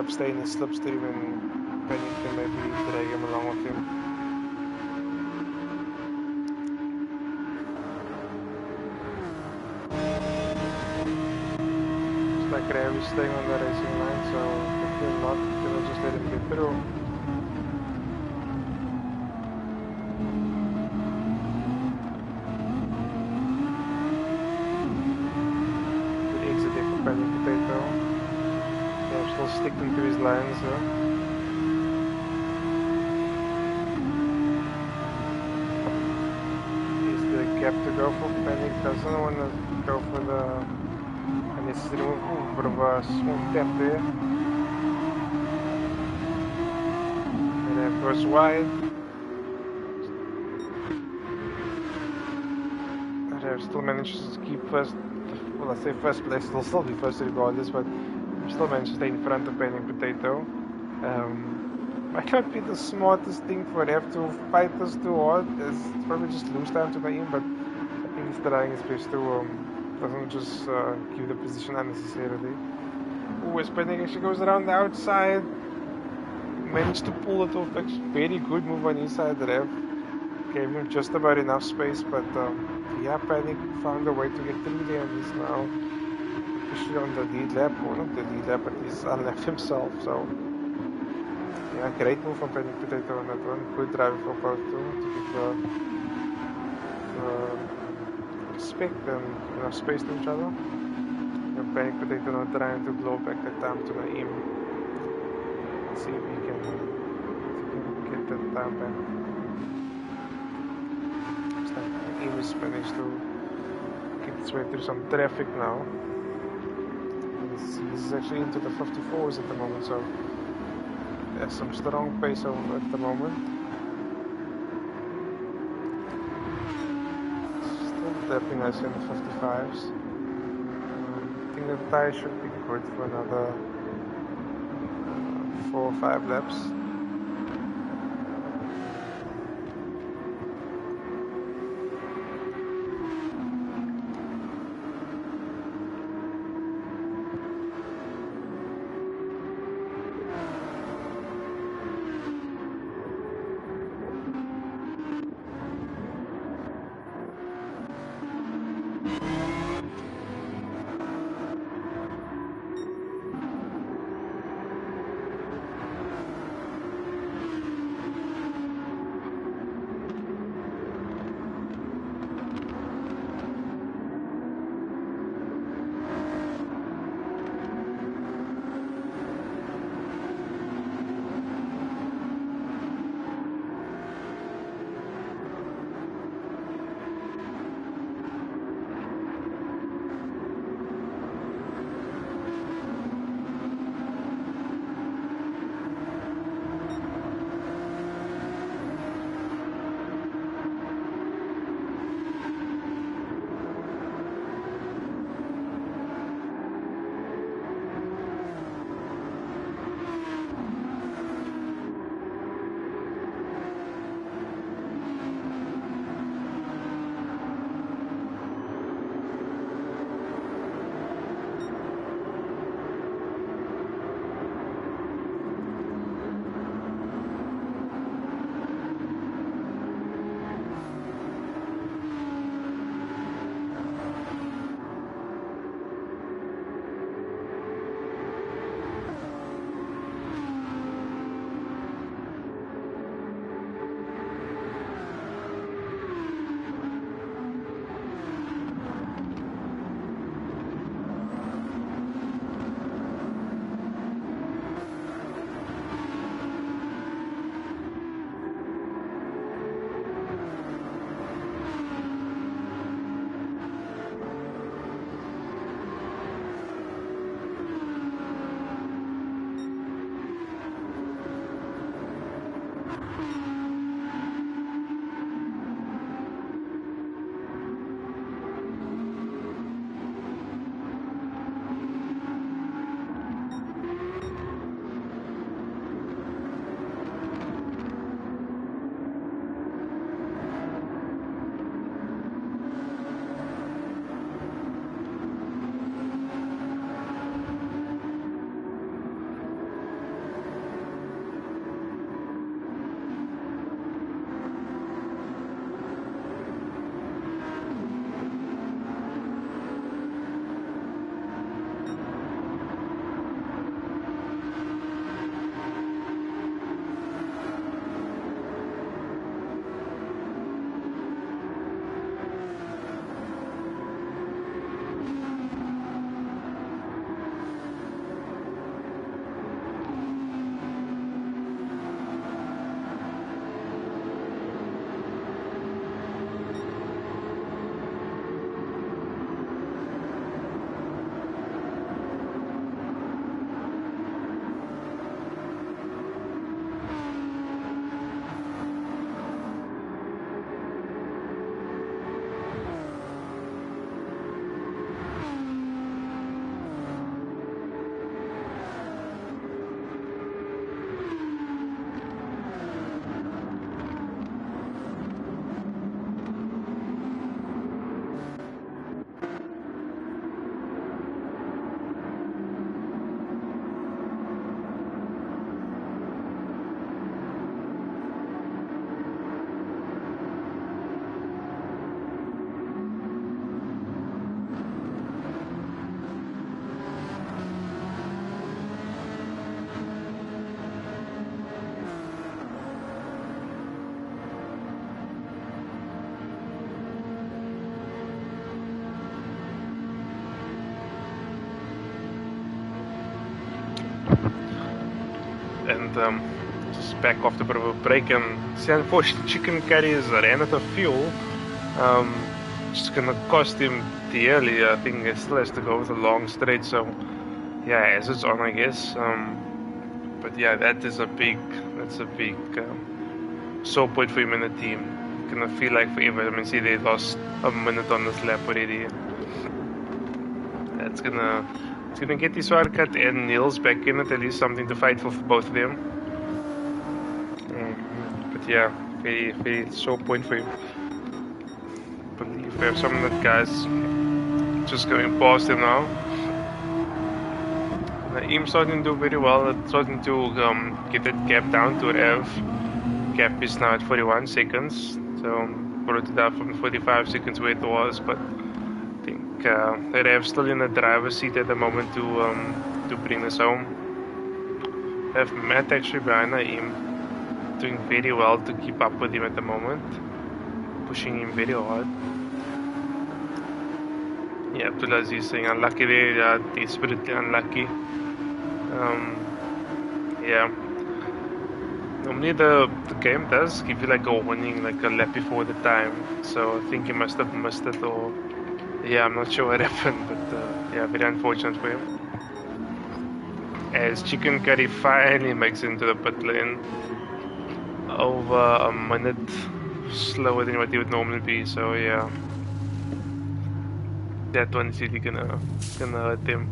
stay in his slipstream and Panic can maybe drag him along with him. Looks like Rav is staying on the racing line, so if they're not, they'll just let him get through. Good exit there for Panic Potato. Yeah, still sticking to his lines though. Gap to go for Panic, doesn't want to go for the unnecessary move. Ooh, bit of a small tap there. And then goes wide. And still manages to keep first, well, I say first place, still be first regardless, but still manages to stay in front of Panic Potato. Might not be the smartest thing for Rev to fight us too hard. It's probably just lose time to Naeem, but I think he's trying his best to doesn't just give the position unnecessarily. Ooh, as Panic actually goes around the outside, managed to pull it off. Actually, very good move on his side. Rev gave him just about enough space, but yeah, Panic found a way to get through there, and he's now officially on the lead lap, or not the lead lap, but he's unleft himself. So. Yeah, great move from Panic Potato on that one. Good drive for both two to give the respect and enough space to each other. And Panic Potato now trying to blow back that time to Naeem. Let's see if he can get that time back. Naeem has managed to get his way through some traffic now. He's actually into the 54s at the moment, so there's some strong pace at the moment. Still tapping us in the 55s. I think the tire should be good for another 4 or 5 laps. And just back off the bit of a break, and see, unfortunately, chicken curries ran out of fuel. It's gonna cost him dearly. I think he still has to go with a long straight, so yeah, as it's on, I guess. But yeah, that's a big sore point for him in the team. Gonna feel like forever. I mean, see, they lost a minute on this lap already. It's gonna get his cut and Niels back in it, at least something to fight for both of them. But yeah, very sore point for him. I believe we have some of the guys just going past him now. Naeem's starting to do very well. It's starting to get that gap down to Rev. Gap is now at 41 seconds. So brought it up from 45 seconds where it was, but I think Rev's still in the driver's seat at the moment to bring this home. I have Matt actually behind Naeem, doing very well to keep up with him at the moment, pushing him very hard. Yeah, Abdulaziz saying unlucky there, yeah, desperately unlucky. Yeah. Normally the game does give you like a warning, like a lap before the time. So I think he must have missed it, or yeah, I'm not sure what happened, but yeah, very unfortunate for him. As Chicken Curry finally makes it into the pit lane, over a minute slower than what he would normally be. So yeah, that one is really gonna hurt him.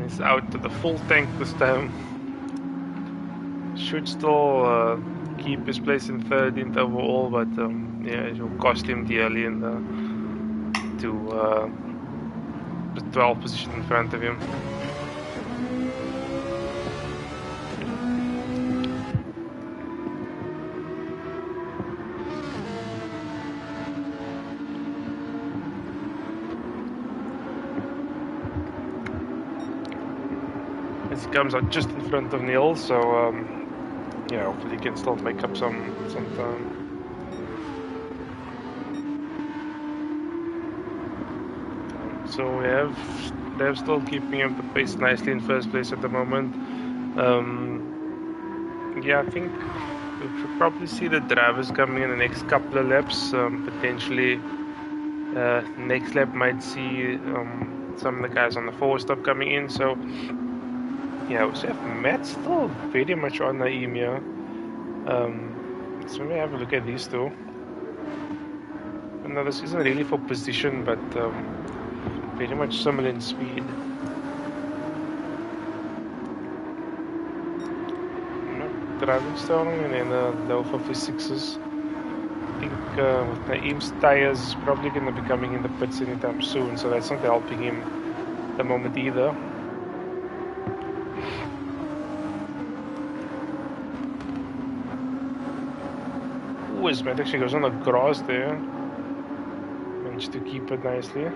He's out to the full tank this time. Should still keep his place in 13th overall, but yeah, it will cost him dearly in the 12th position in front of him. As he comes out just in front of Neil, so yeah, hopefully he can still make up some time. So they're still keeping up the pace nicely in first place at the moment. Yeah, I think we should probably see the drivers coming in the next couple of laps. Potentially, next lap might see some of the guys on the 4-stop coming in. So yeah, we have Matt still very much on Naeem here. So let me have a look at these two. No, this isn't really for position, but very much similar in speed. Driving style and then low 56s. I think with Naeem's tires probably going to be coming in the pits anytime soon, so that's not helping him at the moment either. Ooh, his Matt actually goes on the grass there. Managed to keep it nicely.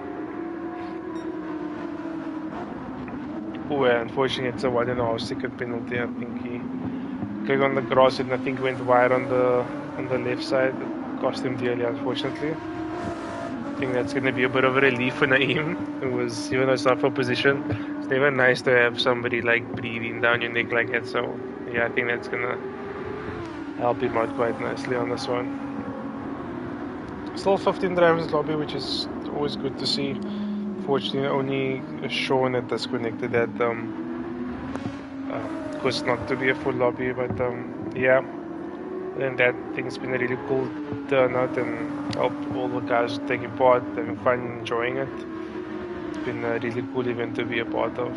Oh, yeah, unfortunately it's a 1.5 second penalty. I think he going on the grass and I think went wide on the left side. It cost him dearly, unfortunately. I think that's going to be a bit of a relief for Naeem. It was, even though it's not for position, it's never nice to have somebody like breathing down your neck like that. So yeah, I think that's going to help him out quite nicely on this one. Still 15 drivers lobby, which is always good to see. Fortunately, only Sean had disconnected that. Because not to be a full lobby, but yeah, and that thing's been a really cool turnout and hope all the guys taking part, having fun, enjoying it. It's been a really cool event to be a part of.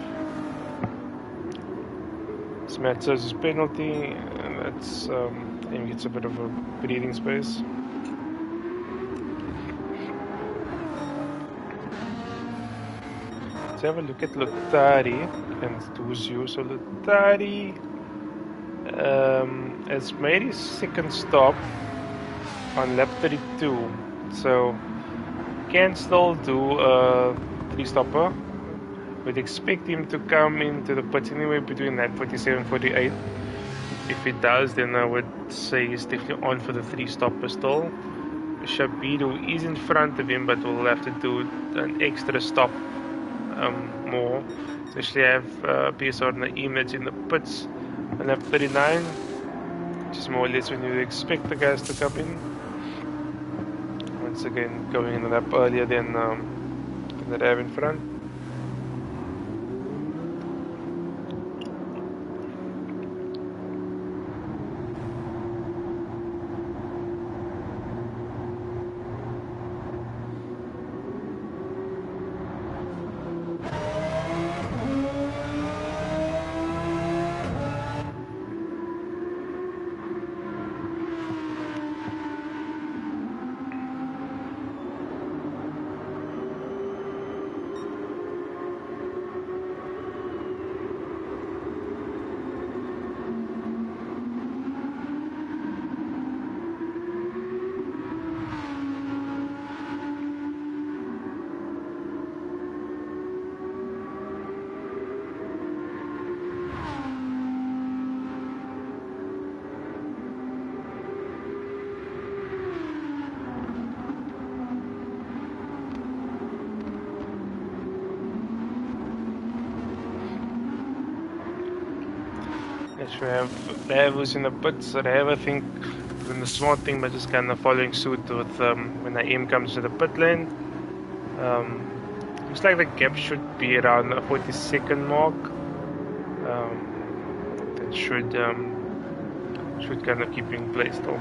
Matt says his penalty, and that's him gets a bit of a breathing space. Let's have a look at Lotari and Tuzio. So Lotari has made his second stop on lap 32. So can still do a 3-stopper. We'd expect him to come into the pits anywhere between that 47 and 48. If he does, then I would say he's definitely on for the 3-stopper still. Shabir, who is in front of him, but will have to do an extra stop more. Especially I have PSR Naeem that's in the pits on lap 39, which is more or less when you expect the guys to come in. Once again, going in a lap earlier than they have in front. Yes, they have who's in the pits, so they have, I think, doing the smart thing by just kind of following suit with when Naeem comes to the pit lane. Looks like the gap should be around the 40-second mark. That should kind of keep in place though.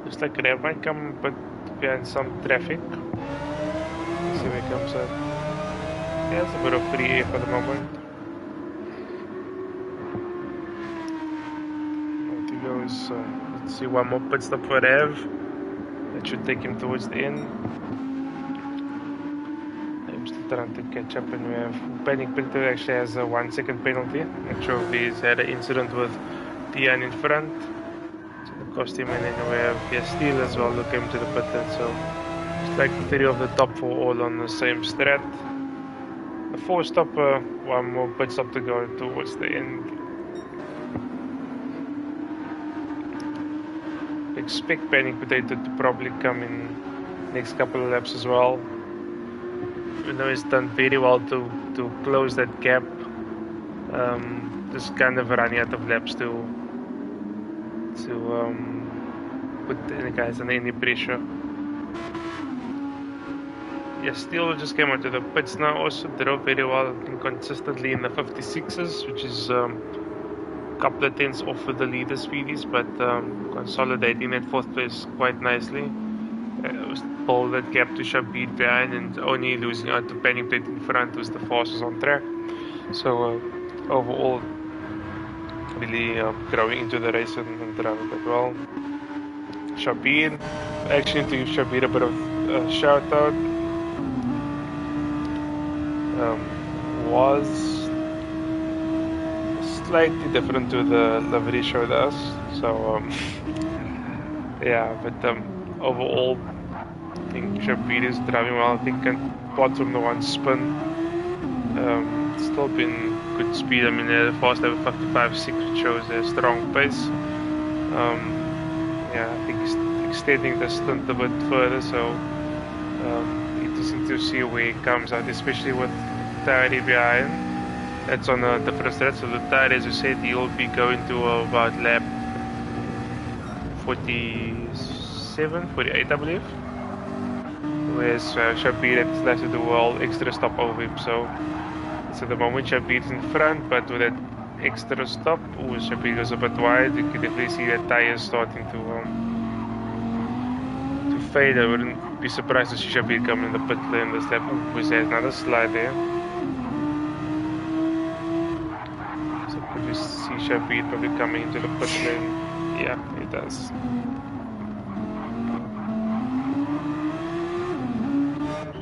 Looks like they might come but behind some traffic. Let's see where it comes at. Yeah, it's a bit of free air for the moment. There he goes. Let's see, one more pit stop for Rev. That should take him towards the end. I'm still trying to catch up, and we have Panic Pinto actually has a 1 second penalty. Not sure if he's had an incident with Tian in front. So it cost him, and then we have Yas Steel as well who came to the pit lane. So it's like 3 of the top 4 all on the same strat. A 4-stopper, one more pit stop to go towards the end. Expect Panic Potato to probably come in next couple of laps as well. Even though he's done very well to close that gap. Just kind of running out of laps to put the guys under any pressure. Yeah, Steele just came onto the pits now, also drove very well and consistently in the 56s, which is a couple of tenths off with the leader speedies, but consolidating that 4th place quite nicely. Pulled that gap to Shabir behind and only losing out to Panic Plate in front, who's the fastest on track. So overall, really growing into the race and driving quite well. Shabir, actually to give Shabir a bit of a shout out. Was slightly different to the livery showed us, so yeah, but overall I think Shabir is driving well. I think apart from the one spin, still been good speed. I mean, they're fast over 55.6, which shows a strong pace. Yeah, I think he's extending the stint a bit further, so interesting to see where he comes out, especially with Tyre behind. That's on a different strat, so the Tyre, as you said, he'll be going to about lap 47, 48 I believe, whereas Shabir has to do all extra stop over him, so at the moment Shabir's in front, but with that extra stop, Shabir goes a bit wide. You can definitely see that Tyre starting to fade. I wouldn't be surprised to see Shabir come in the pit lane this lap. There's another slide there. So could we see Shabir probably coming into the pit lane? Yeah, he does.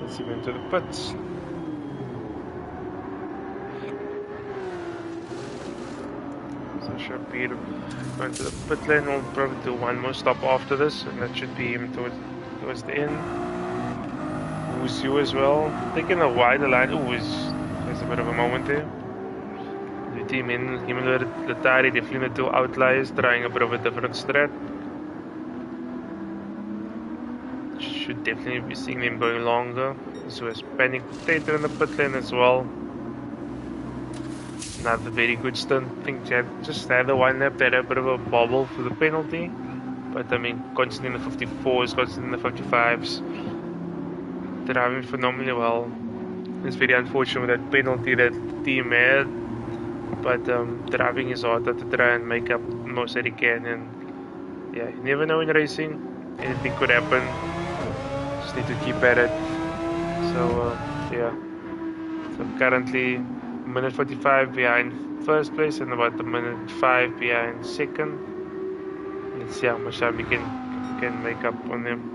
Let's see him into the pits. So Shabir going to the pit lane. We'll probably do one more stop after this, and that should be him towards the end. Who's you as well, taking a wider line. There's a bit of a moment there. team in him and Latari, definitely the two outliers, trying a bit of a different strat. Should definitely be seeing them going longer. So there's Panic Potato in the pit lane as well. Another very good Stint. I think just had the one lap that had a bit of a bobble for the penalty. But I mean, constantly in the 54s, constantly in the 55s. Driving phenomenally well. It's very unfortunate with that penalty that the team had. But driving is harder to try and make up most that he can. And yeah, you never know in racing. Anything could happen. Just need to keep at it. So yeah. So currently minute 45 behind first place and about a minute 5 behind second. Let's see how much time we can make up on them.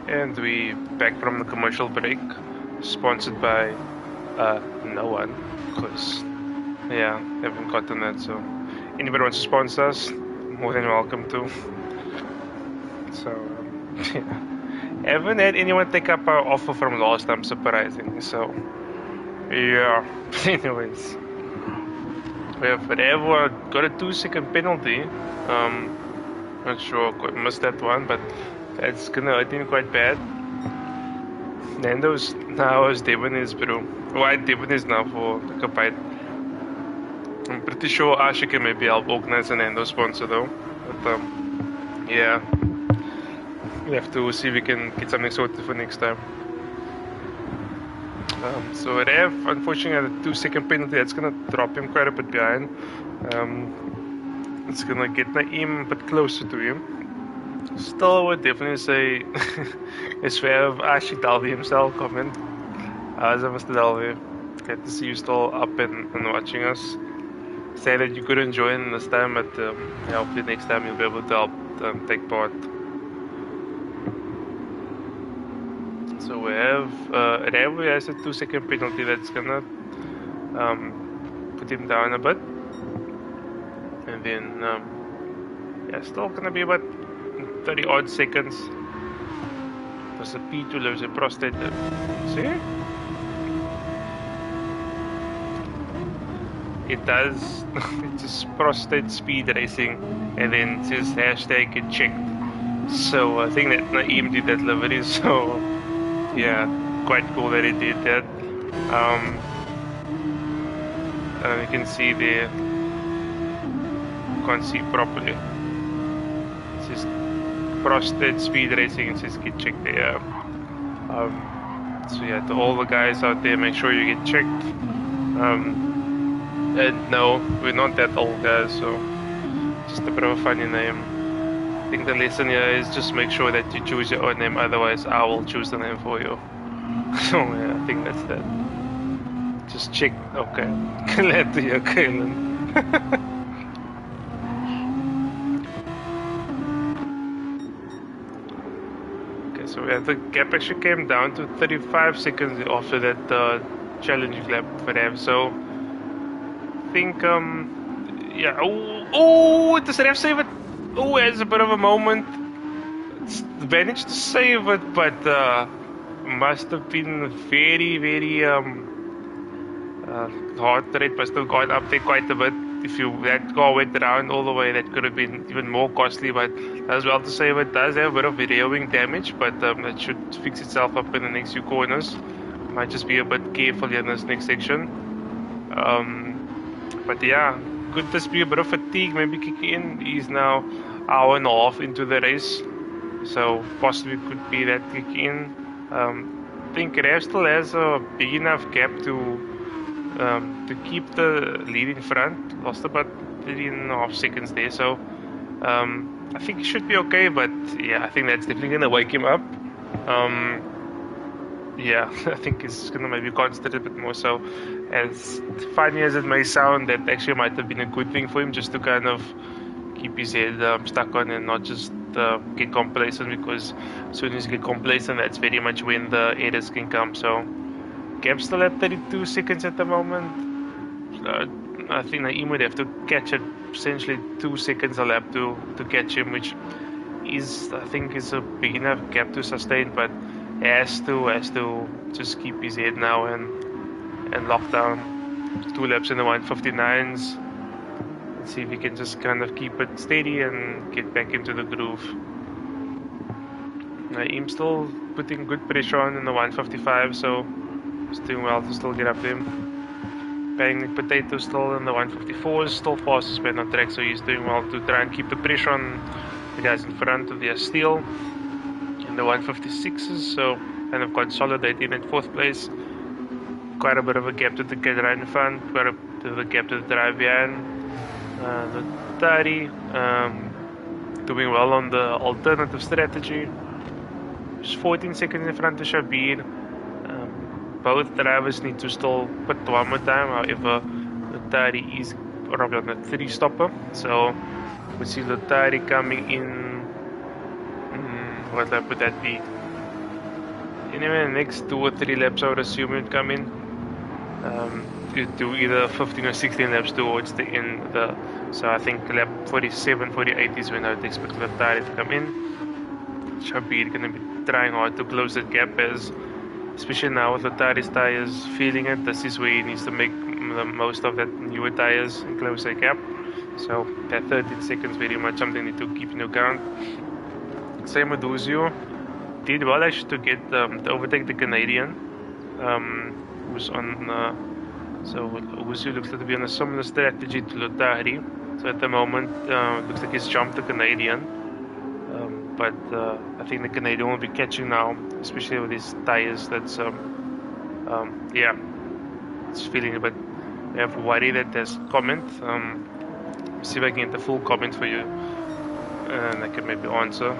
And we back from the commercial break, sponsored by no one, because yeah, haven't gotten that. So anybody wants to sponsor us, more than welcome to. So yeah, haven't had anyone take up our offer from last time, surprisingly. So yeah, anyways, we have forever got a 2-second penalty. Not sure, missed that one, but that's gonna hurt him quite bad. Nando's now as Debonair's bro. Why Debonair's now for like a bite. I'm pretty sure Asha can maybe help organize an endo sponsor though. But yeah, we have to see if we can get something sorted for next time. So Rev, unfortunately, had a 2-second penalty. That's gonna drop him quite a bit behind. It's gonna get Naeem a bit closer to him. Still, I would definitely say it's Rev actually Dalby himself comment. As Mr. Dalby, glad to see you still up and watching us. Say that you couldn't join this time, but hopefully next time you'll be able to help take part. So we have Rev has a 2-second penalty that's gonna put him down a bit, and then yeah, still gonna be about 30 odd seconds. There's a P2 lose a prostate. See? It does. It's just prostate speed racing, and then it says hashtag get checked. So I think that Naeem did that livery. So yeah, quite cool that he did that. You can see there. Can't see properly. It says prostate speed racing. It says get checked there. So yeah, to all the guys out there, make sure you get checked. And no, we're not that old guys, so just a bit of a funny name. I think the lesson here is just make sure that you choose your own name, otherwise I will choose the name for you. So yeah, I think that's that. Just check, okay. Glad to hear, Kaylin. Okay, so yeah, the gap actually came down to 35 seconds after that challenge lap for them, so I think, yeah, does Ref save it? Oh, it's a bit of a moment. It's managed to save it, but must have been very, very heart rate must have gone up there quite a bit. If that car went around all the way, that could have been even more costly. But as well to say, it does have a bit of radioing damage, but that should fix itself up in the next few corners. Might just be a bit careful in this next section. But yeah, could this be a bit of fatigue maybe kicking in? He's now hour and a half into the race, so possibly could be that kicking in. I think Rev still has a big enough gap to keep the lead in front. Lost about 3.5 seconds there, so I think he should be okay. But yeah, I think that's definitely gonna wake him up. Yeah, I think it's gonna maybe concentrate a bit more. So, as funny as it may sound, that actually might have been a good thing for him, just to kind of keep his head stuck on and not just get complacent, because as soon as you get complacent, that's very much when the errors can come. So, gap's still at 32 seconds at the moment. I think Naeem would have to catch it essentially 2 seconds a lap to catch him, which is, I think, is a big enough gap to sustain, but has to just keep his head now and lock down 2 laps in the 159s. Let's see if he can just kind of keep it steady and get back into the groove. Naeem still putting good pressure on in the 155, so he's doing well to still get up there. Bang Potato still in the 154s, still fastest man on track, so he's doing well to try and keep the pressure on the guys in front of their steel. In the 156s, so kind of consolidating at 4th place. Quite a bit of a gap to the guy right in front, quite a bit of a gap to the drive behind. The 30 doing well on the alternative strategy. Just 14 seconds in front of Shabir. Both drivers need to still put one more time, however the 30 is probably on the 3 stopper, so we see the 30 coming in. What lap would that be? Anyway, the next 2 or 3 laps I would assume it would come in. Do either 15 or 16 laps towards the end. So I think lap 47, 48 is when I would expect the tire to come in. Shabir going to be trying hard to close that gap, as especially now with the tires feeling it. This is where he needs to make the most of that newer tires and close that gap. So that 13 seconds very much something to keep into account. Same with Uzio. Did well actually to get to overtake the Canadian, who's on So Uzu looks like to be on a similar strategy to Lotari. So at the moment, looks like he's jumped the Canadian. But I think the Canadian will be catching now, especially with his tires. That's yeah, it's feeling a bit. We have worry that there's comment. See if I can get the full comment for you, and I can maybe answer.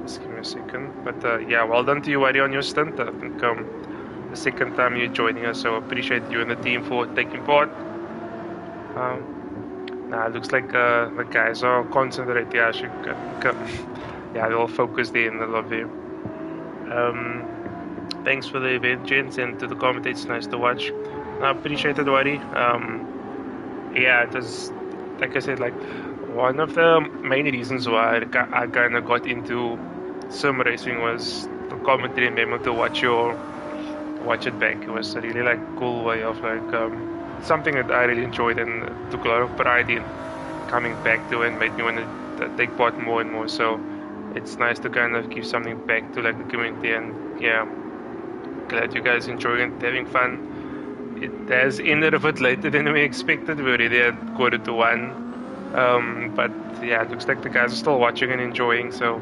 Just give me a second. But yeah, well done to you, Wari, on your stint. I think the second time you're joining us, so appreciate you and the team for taking part. Nah, it looks like the guys are concentrating. Yeah, yeah, they're all focused there in the lobby. Thanks for the event, gents, and to the commentators. It's nice to watch. I appreciate it, Wari. Yeah, it was, like I said, like one of the main reasons why I kind of got into sim racing was the commentary and being able to watch it back. It was a really like cool way of like something that I really enjoyed and took a lot of pride in coming back to, and made me want to take part more and more. So it's nice to kind of give something back to like the community, and yeah, glad you guys enjoying it, having fun. It has ended a bit later than we expected. We were already at 1:45. But yeah, it looks like the guys are still watching and enjoying. So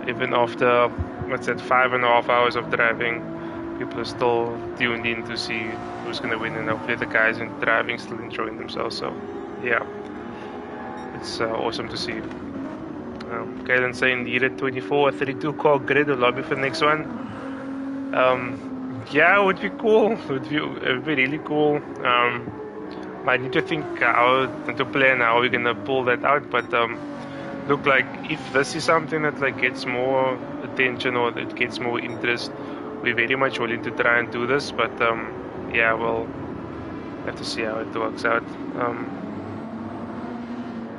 even after, what's that, 5.5 hours of driving, people are still tuned in to see who's going to win, and hopefully the guys in driving still enjoying themselves. So yeah, it's awesome to see. Kalen saying needed 24 or 32 car grid or lobby for the next one. Yeah, it would be cool. It would be really cool. I need to think how to plan how we're gonna pull that out. But look, like if this is something that like gets more attention or it gets more interest, we're very much willing to try and do this. But yeah, we'll have to see how it works out.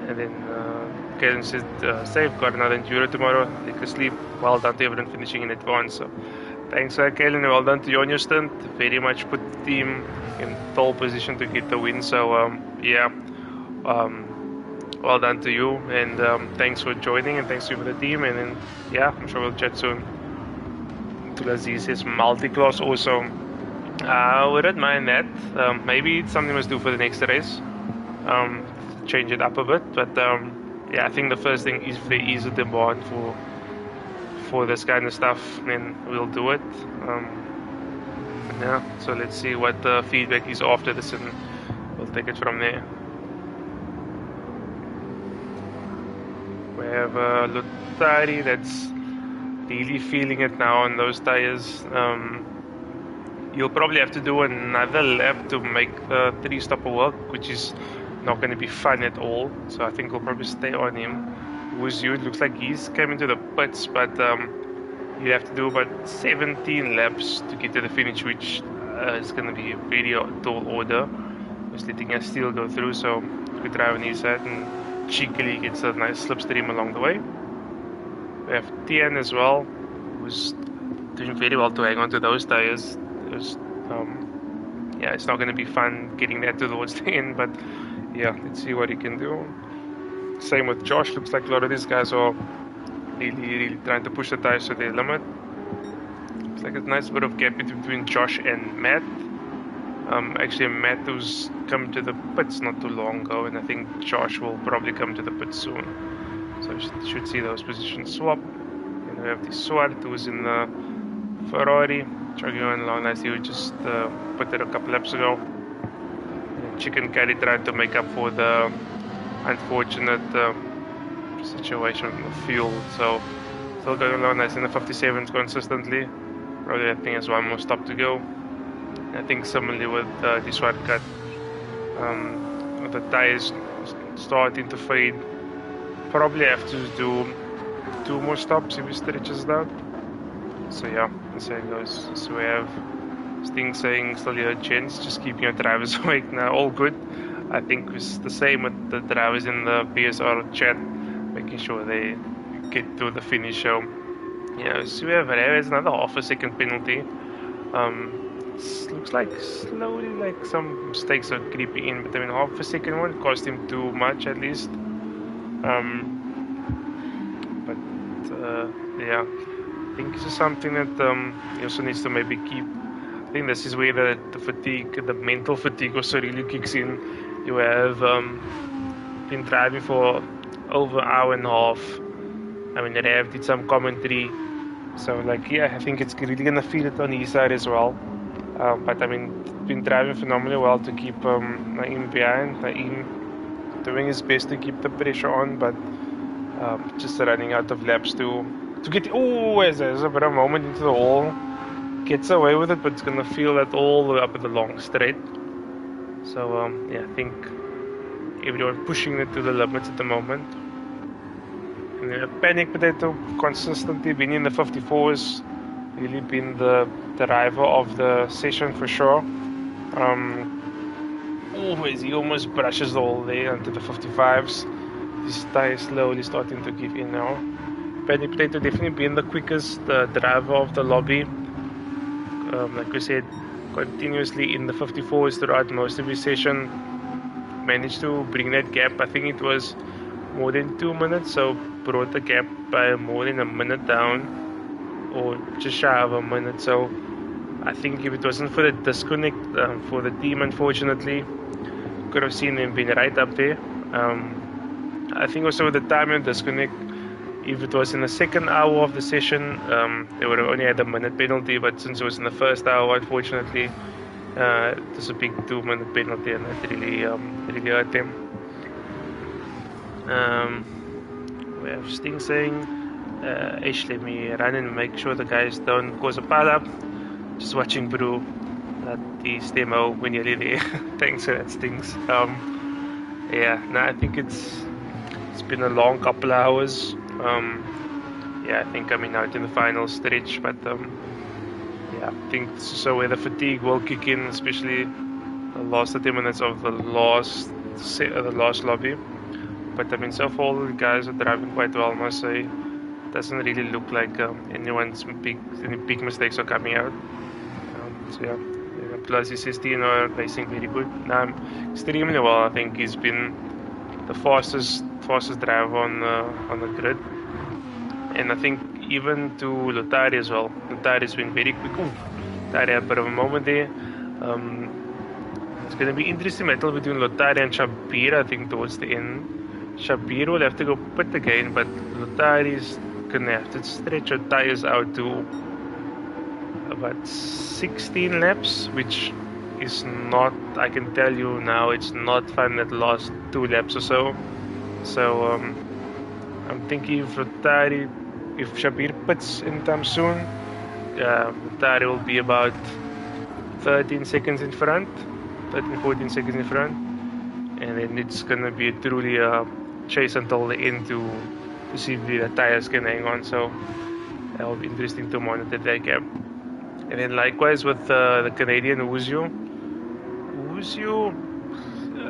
And then Karen said, "Safe, got another enduro tomorrow. Take a sleep. Well done to everyone finishing in advance." So thanks, Kalen. Well done to you on your stint. Very much put the team in pole position to get the win. So yeah, well done to you, and thanks for joining, and thanks to you for the team. And then yeah, I'm sure we'll chat soon. Tulaziz says multi-class also. Wouldn't mind that. Maybe it's something we must do for the next race. Change it up a bit, but yeah, I think the first thing is if there is a demand for this kind of stuff, then we'll do it. Yeah, so let's see what the feedback is after this, and we'll take it from there. We have Lutari that's really feeling it now on those tires. You'll probably have to do another lap to make the 3-stopper work, which is not going to be fun at all. So I think we'll probably stay on him. Wuzu, it looks like he's coming to the pits, but you have to do about 17 laps to get to the finish, which is going to be a very tall order. Just letting us still go through, so good drive on his side, and cheekily gets a nice slipstream along the way. We have Tian as well, who's doing very well to hang on to those tires. Yeah, it's not going to be fun getting that towards the end, but yeah, let's see what he can do. Same with Josh. Looks like a lot of these guys are really trying to push the tires to their limit. Looks like a nice bit of gap between Josh and Matt. Actually, Matt who's come to the pits not too long ago, and I think Josh will probably come to the pits soon. So you should see those positions swap. And we have the Swart who's in the Ferrari, chugging on along nicely. We just put it a couple laps ago. And Chicken Caddy trying to make up for the unfortunate situation in the fuel. So still going along nice in the 57s consistently. Probably I think there's one more stop to go. I think similarly with the Swart cut, with the tires starting to fade. Probably have to do 2 more stops if he stretches that. So yeah, that's how it goes. So we have Sting saying still your gents, just keeping your drivers awake now. All good. I think it's the same with the drivers in the PSR chat, making sure they get to the finish. So yeah, so we have another half a second penalty. Looks like slowly like some mistakes are creeping in, but I mean half a second one cost him too much at least. But yeah, I think this is something that he also needs to maybe keep think this is where the fatigue, the mental fatigue also really kicks in. You have been driving for over an hour and a half. I mean, Rev did some commentary, so like, yeah, I think it's really gonna feel it on his side as well. But I mean, been driving phenomenally well to keep Naeem behind. Naeem doing his best to keep the pressure on, but just running out of laps to get. Oh, there's a bit of a moment into the wall. Gets away with it, but it's gonna feel that all the way up at the long straight. So yeah, I think everyone pushing it to the limits at the moment. And Panic Potato consistently been in the 54s, really been the driver of the session for sure. Always he almost brushes the wall there into the 55s. His tires slowly starting to give in now. Panic Potato definitely been the quickest driver of the lobby. Like we said, continuously in the 54s throughout most of his session. Managed to bring that gap. I think it was more than 2 minutes, so brought the gap by more than a minute down, or just shy of a minute. So I think if it wasn't for the disconnect for the team, unfortunately, could have seen them being right up there. I think also with the timing disconnect, if it was in the second hour of the session, they would have only had a minute penalty, but since it was in the first hour, unfortunately, there's a big 2-minute penalty, and that really hurt them. We have Sting saying, Ash, let me run and make sure the guys don't cause a pile-up. Just watching Brew at the demo, we're nearly there. Thanks for that, Stings. Yeah, no, I think it's been a long couple of hours. Yeah, I think coming out in the final stretch, but yeah, I think this is where the fatigue will kick in, especially the last 30 minutes of the last lobby. But I mean, so far the guys are driving quite well, I must say. Doesn't really look like any big mistakes are coming out. So yeah, plus his 16 are racing very good. Extremely well. I think he's been the fastest driver on the grid, and I think even to Lotari as well. Lotari's been very quick. Lotari had a bit of a moment there. It's going to be interesting battle between Lotari and Shabir, I think, towards the end. Shabir will have to go pit again, but Lotari's going to have to stretch her tires out to about 16 laps, which is not, I can tell you now, it's not fun that last 2 laps or so. So I'm thinking if Shabir pits anytime soon, Lotari will be about 13 seconds in front, 14 seconds in front, and then it's gonna be truly a chase until the end to see if the tires can hang on. So that will be interesting to monitor that gap. And then likewise with the Canadian Uzio,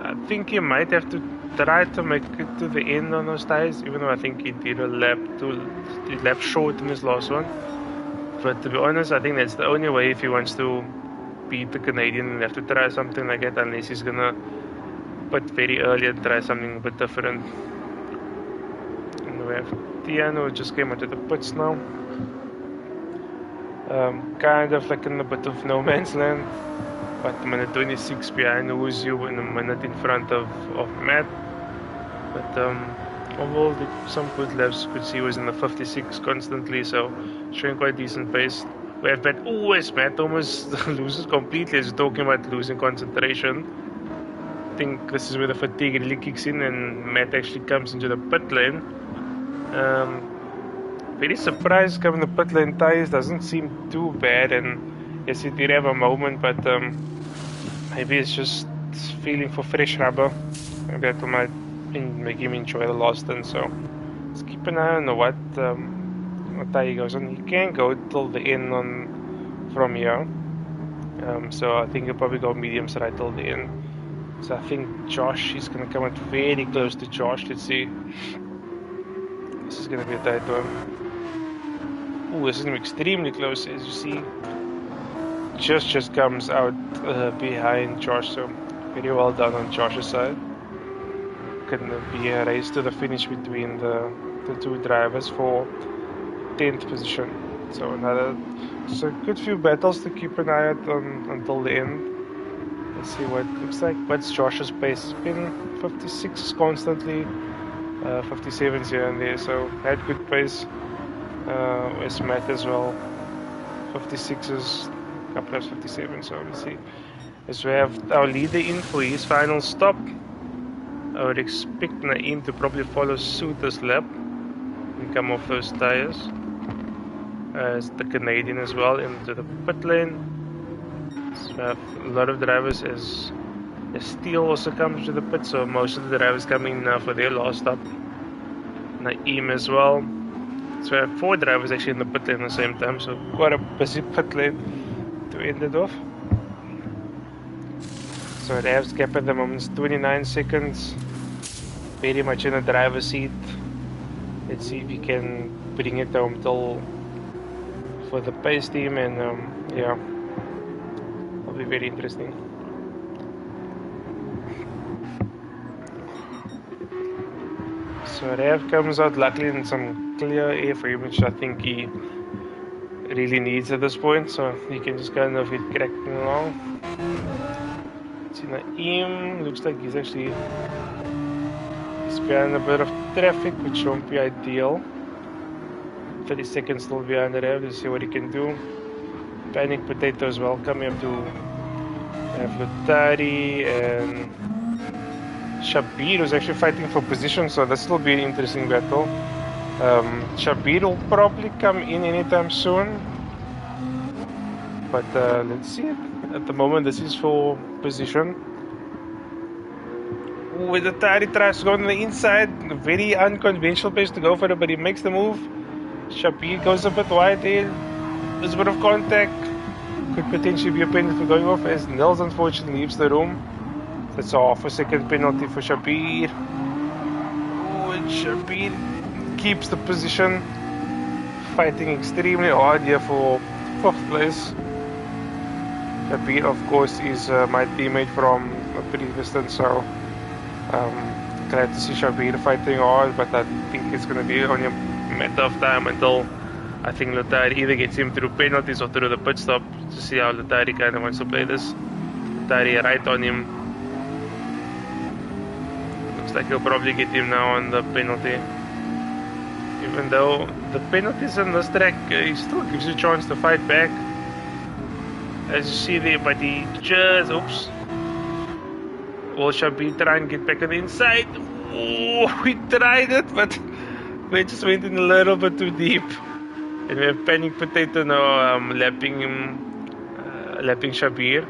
I think he might have to try to make it to the end on those tires, even though I think he did a lap short in his last one. But to be honest, I think that's the only way if he wants to beat the Canadian, and have to try something like that, unless he's gonna put very early and try something a bit different. And we have Tiano just came into the pits now. Kind of like in a bit of no man's land, but a minute 26 behind Uzio and a minute in front of Matt. But overall, some good laps. Could see he was in the 56 constantly, so showing quite decent pace. We have Matt almost loses completely. As talking about losing concentration, I think this is where the fatigue really kicks in, and Matt actually comes into the pit lane. Very surprised coming the pit lane. Tires doesn't seem too bad, and yes, he did have a moment, but maybe it's just feeling for fresh rubber. Maybe that might make him enjoy the last stint. So let's keep an eye on what tire he goes on. He can go till the end from here. So I think he'll probably go mediums right till the end. So I think Josh is going to come out very close to Josh. Let's see. This is going to be a tight one. Ooh, this is going to be extremely close, as you see. Just comes out behind Josh, so very well done on Josh's side. Gonna be a race to the finish between the two drivers for 10th position. So a good few battles to keep an eye out on until the end. Let's see what it looks like. What's Josh's pace? It's been 56 constantly, 57s here and there, so had good pace. Where's Matt as well? 56s, couple of 57, so let's see. As we have our leader in for his final stop. I would expect Naeem to probably follow suit this lap and come off those tires. As the Canadian as well into the pit lane. So we have a lot of drivers as Steele also comes to the pit, so most of the drivers coming now for their last stop. Naeem as well. So we have 4 drivers actually in the pit lane at the same time, so quite a busy pit lane to end it off. So the Avs gap at the moment is 29 seconds. Very much in the driver's seat. Let's see if he can bring it home till for the pace team, and yeah, it'll be very interesting. So Rav comes out luckily in some clear airframe, which I think he really needs at this point, so he can just kind of get cracking along. See Naeem, looks like he's behind a bit of traffic, which won't be ideal. 30 seconds still behind the Rav. Let's see what he can do. Panic Potato as well coming up to have Lutari and Shabir, who's actually fighting for position, so this will be an interesting battle. Shabir will probably come in anytime soon, but let's see. At the moment, this is for position. With the Lutari tries to go on the inside, very unconventional place to go for it, but he makes the move. Shabir goes a bit wide there. There's a bit of contact. Could potentially be a penalty for going off, as Nils unfortunately leaves the room. That's a half a second penalty for Shabir. Oh, and Shabir keeps the position. Fighting extremely hard here for 5th place. Shabir, of course, is my teammate from a previous stint, so glad to see Shabir fighting hard, but I think it's going to be only a matter of time until I think Lutari either gets him through penalties or through the pit stop, to see how Lutari kind of wants to play this. Lutari right on him. Looks like he'll probably get him now on the penalty. Even though the penalties on this track, he still gives you a chance to fight back. As you see there, but he just, oops. Will Shabir try and get back on the inside? Oh, we tried it, but we just went in a little bit too deep. And we have Panic Potato now lapping Shabir.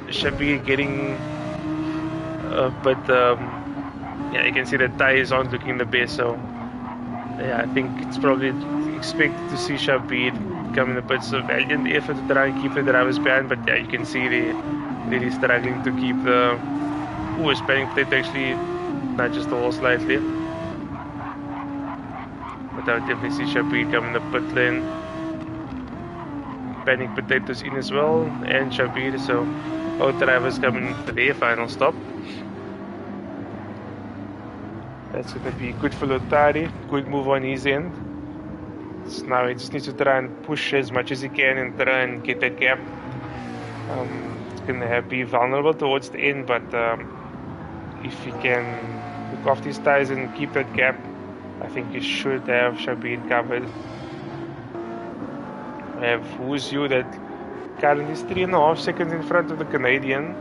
Shabir getting a bit, yeah, you can see the tires aren't looking the best, so yeah, I think it's probably expected to see Shabir come in the pits. A valiant effort to try and keep the drivers behind, but yeah, you can see they're really struggling to keep the... Ooh, his Panic Potato actually nudges the wall slightly. But I would definitely see Shabir come in the pit lane. Panic Potatoes in as well, and Shabir, so both drivers coming for their final stop. That's going to be good for Lutari. Good move on his end. So now he just needs to try and push as much as he can and try and get that gap. It's going to be vulnerable towards the end, but if he can look after his tires and keep that gap, I think he should have Shabir covered. We have Who's You that currently is 3.5 seconds in front of the Canadian,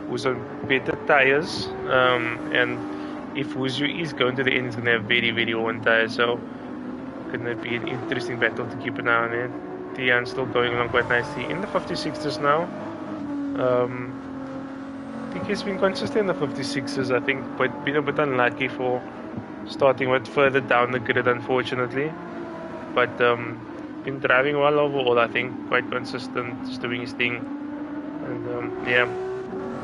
who's on better tires, and if Who's You is going to the end, he's going to have very, very worn tires, so it's going to be an interesting battle to keep an eye on it. Tian's still going along quite nicely in the 56s now. I think he's been consistent in the 56s, I think, but been a bit unlucky for starting with further down the grid, unfortunately. But been driving well overall, I think, quite consistent, just doing his thing. And yeah,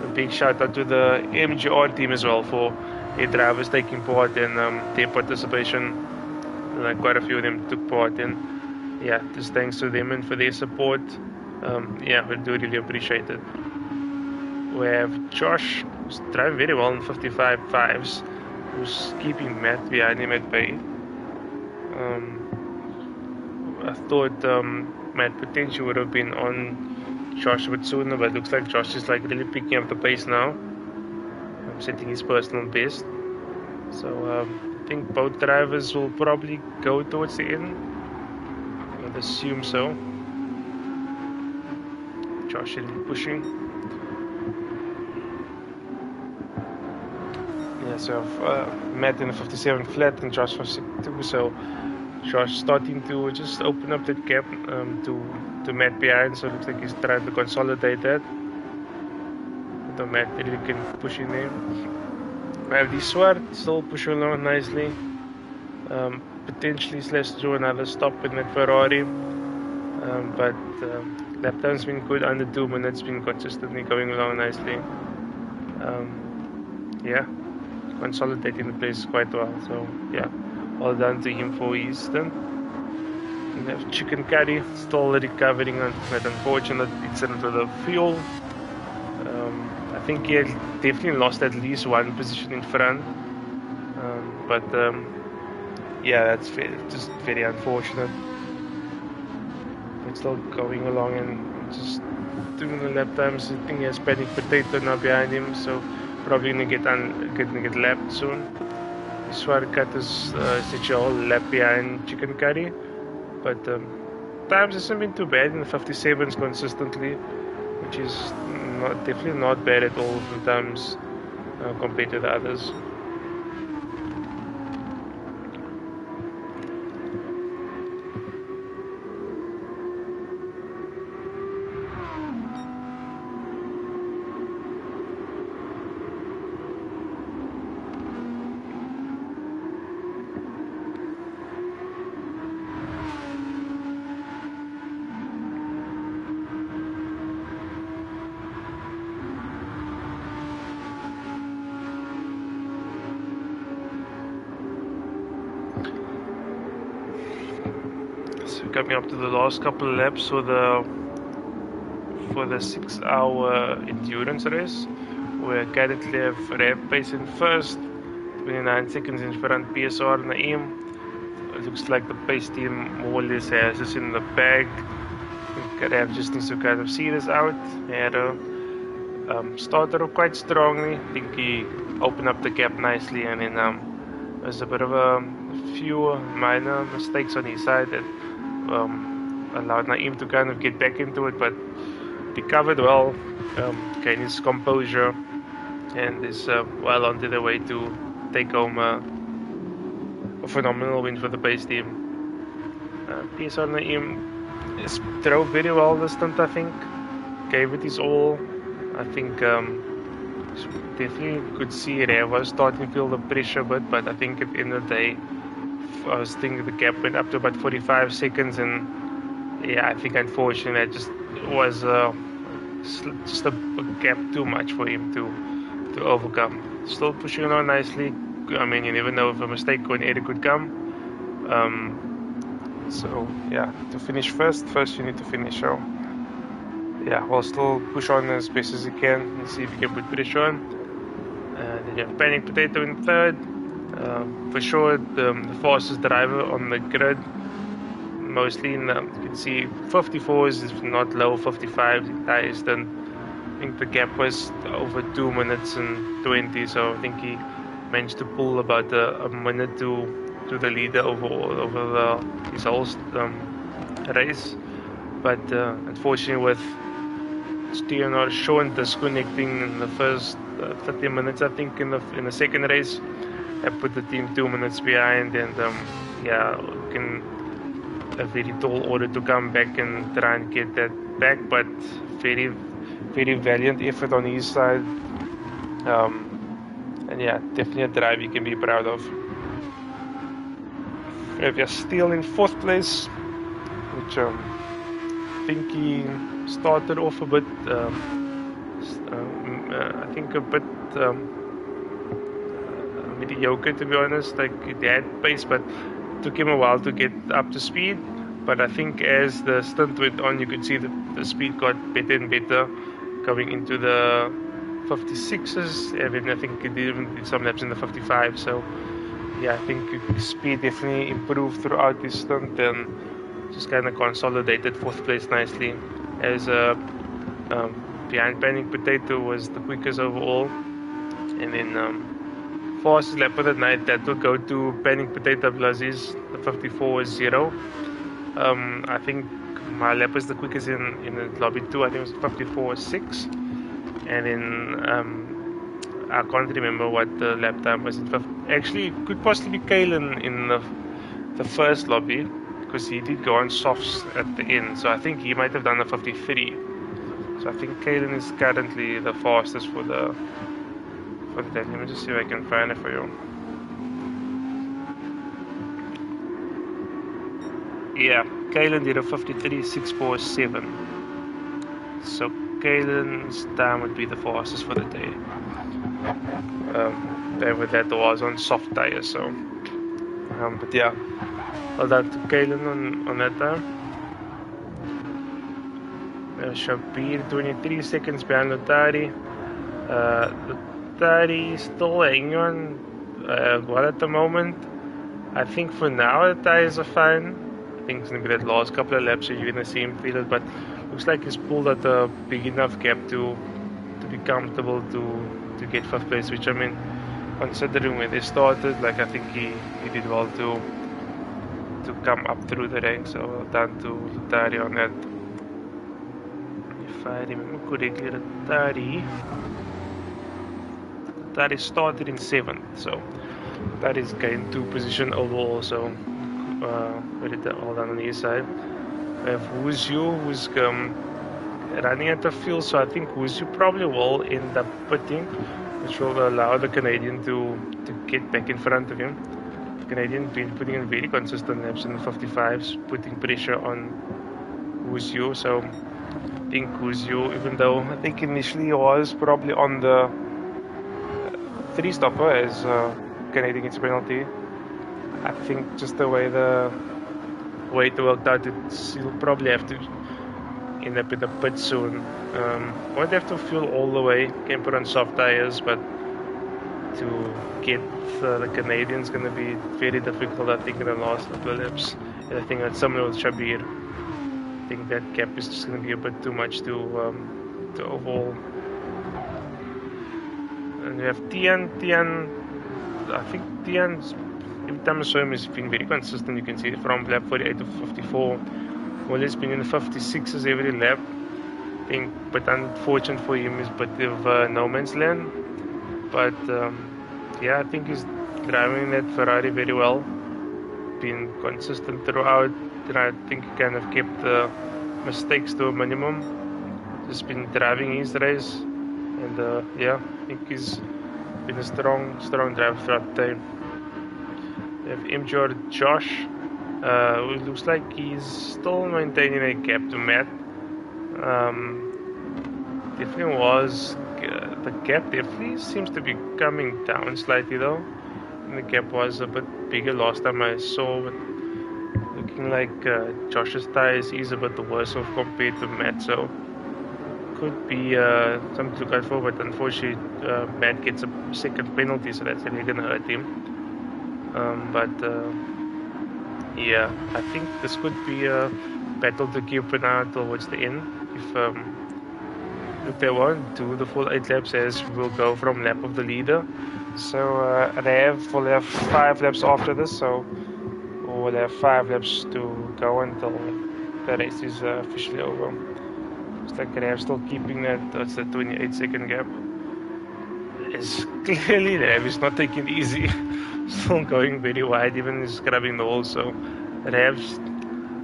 a big shout out to the MGR team as well for their drivers taking part in their participation. Like quite a few of them took part in. Yeah, just thanks to them and for their support. Yeah, we do really appreciate it. We have Josh, who's driving very well in 55.5s, who's keeping Matt behind him at bay. I thought Matt potentially would have been on Josh a bit sooner, but it looks like Josh is like really picking up the pace now, setting his personal best. So I think both drivers will probably go towards the end. I'd assume so. Josh is pushing. Yeah, so Matt in the 57 flat and Josh 52. So Josh starting to just open up that gap to Matt behind. So it looks like he's trying to consolidate that. So Matt really can push in there. We have the Swart still pushing along nicely. Potentially slash do another stop in that Ferrari. But lap time's been good, under 2 minutes, been consistently going along nicely. Yeah, consolidating the place quite well. So yeah, well done to him for his stint. We have Chicken Curry still recovering on that unfortunate incident with the fuel. I think he had definitely lost at least one position in front. But yeah, that's just very unfortunate. It's still going along and just doing the lap times. I think he has Panic Potato now behind him, so probably gonna get lapped soon. Swarkat is such a whole lap behind Chicken Curry, but times hasn't been too bad in the 57s consistently, which is definitely not bad at all in times compared to the others. Coming up to the last couple of laps for the 6-hour endurance race. We currently have Rev Pace in first, 29 seconds in front, PSR and Naeem. It looks like the pace team more or less has this in the bag. Rev just needs to kind of see this out. He had started off quite strongly. I think he opened up the gap nicely, and then there's a bit of a few minor mistakes on his side that allowed Naeem to kind of get back into it, but recovered well, gained his composure, and is well on the way to take home a phenomenal win for the pace team. PSR Naeem drove very well this stint, I think. Gave it his all. I think definitely could see Rev was starting to feel the pressure a bit, but I think at the end of the day, I was thinking the gap went up to about 45 seconds, and yeah, I think unfortunately that just was just a gap too much for him to overcome. Still pushing on nicely. I mean, you never know if a mistake or an error could come. So yeah, to finish first you need to finish. So yeah, we'll still push on as best as you can and see if you can put pressure on. Then you have Panic Potato in third. For sure, the fastest driver on the grid. Mostly, you can see 54s, if not low 55s in Tyres. Then I think the gap was over 2 minutes and 20. So I think he managed to pull about a minute to the leader over his whole race. But unfortunately, with Sean disconnecting in the first 30 minutes, I think in the second race, I put the team 2 minutes behind, and yeah, a very tall order to come back and try and get that back, but very, very valiant effort on his side, and yeah, definitely a drive you can be proud of. We have Yas still in fourth place, which I think he started off a bit, I think a bit mediocre, to be honest. Like, he had pace, but it took him a while to get up to speed. But I think as the stint went on, you could see that the speed got better and better going into the 56s. And I think he even did some laps in the 55. So yeah, I think speed definitely improved throughout this stint, and just kind of consolidated 4th place nicely. As behind Panic Potato was the quickest overall, and then fastest lap of the night, that will go to Panic Potato Bluzzies. The 54 was 0. I think my lap was the quickest in the lobby 2. I think it was 54 was 6. And then I can't remember what the lap time was. Actually, it could possibly be Kalen in the first lobby, because he did go on softs at the end. So I think he might have done a 53. So I think Kalen is currently the fastest for the day. Let me just see if I can find it for you. Yeah, Kalen did a 53.647. So Kalen's time would be the fastest for the day. And with that, was on soft tires. So, but yeah, well done to Kalen on that time. Shabir 23 seconds behind Lotari. Lotari still hanging on well at the moment. I think for now the tires are fine. I think it's going to be that last couple of laps that you're going to see him feel it, but looks like he's pulled at a big enough gap to be comfortable to get 5th place, which I mean, considering when they started, like I think he did well to come up through the ranks. So well done to Lotari on that. If I remember correctly, Lotari started in 7th, so that is gained 2 position overall. So very well done on his side. We have Wuzhu, who's running at the field, so I think Wuzhu probably will end up pitting, which will allow the Canadian to get back in front of him. The Canadian been putting in very consistent laps in the 55s, putting pressure on Wuzhu. So I think Wuzhu, even though I think initially he was probably on the 3-stopper as Canadian gets a penalty, I think just the way it worked out, he'll probably have to end up in the pit soon. Won't have to fuel all the way, can put on soft tires, but to get the Canadians going to be very difficult, I think, in the last couple of laps. And I think that's similar with Shabir. I think that gap is just going to be a bit too much to overhaul. And we have Tian. I think Tian's, every time I saw him, he's been very consistent. You can see from lap 48 to 54. Well, he's been in the 56s every lap. I think, but unfortunate for him is a bit of no man's land. But yeah, I think he's driving that Ferrari very well. Been consistent throughout, and I think he kind of kept the mistakes to a minimum. Just been driving his race, and yeah, I think he's been a strong driver throughout the day. We have MGR Josh, who looks like he's still maintaining a gap to Matt. Definitely was, the gap definitely seems to be coming down slightly though. And the gap was a bit bigger last time I saw, but looking like Josh's tires is a bit worse off compared to Matt, so could be something to look out for, but unfortunately Matt gets a second penalty, so that's really going to hurt him. Yeah, I think this could be a battle to keep an eye towards the end. If they won't do the full 8 laps, as we'll go from lap of the leader. So we'll have 5 laps after this, so we'll have 5 laps to go until the race is officially over. Looks like Rav still keeping that's the 28-second gap. It's clearly Rav is not taking it easy. Still going very wide, even scrubbing the hole. So Rav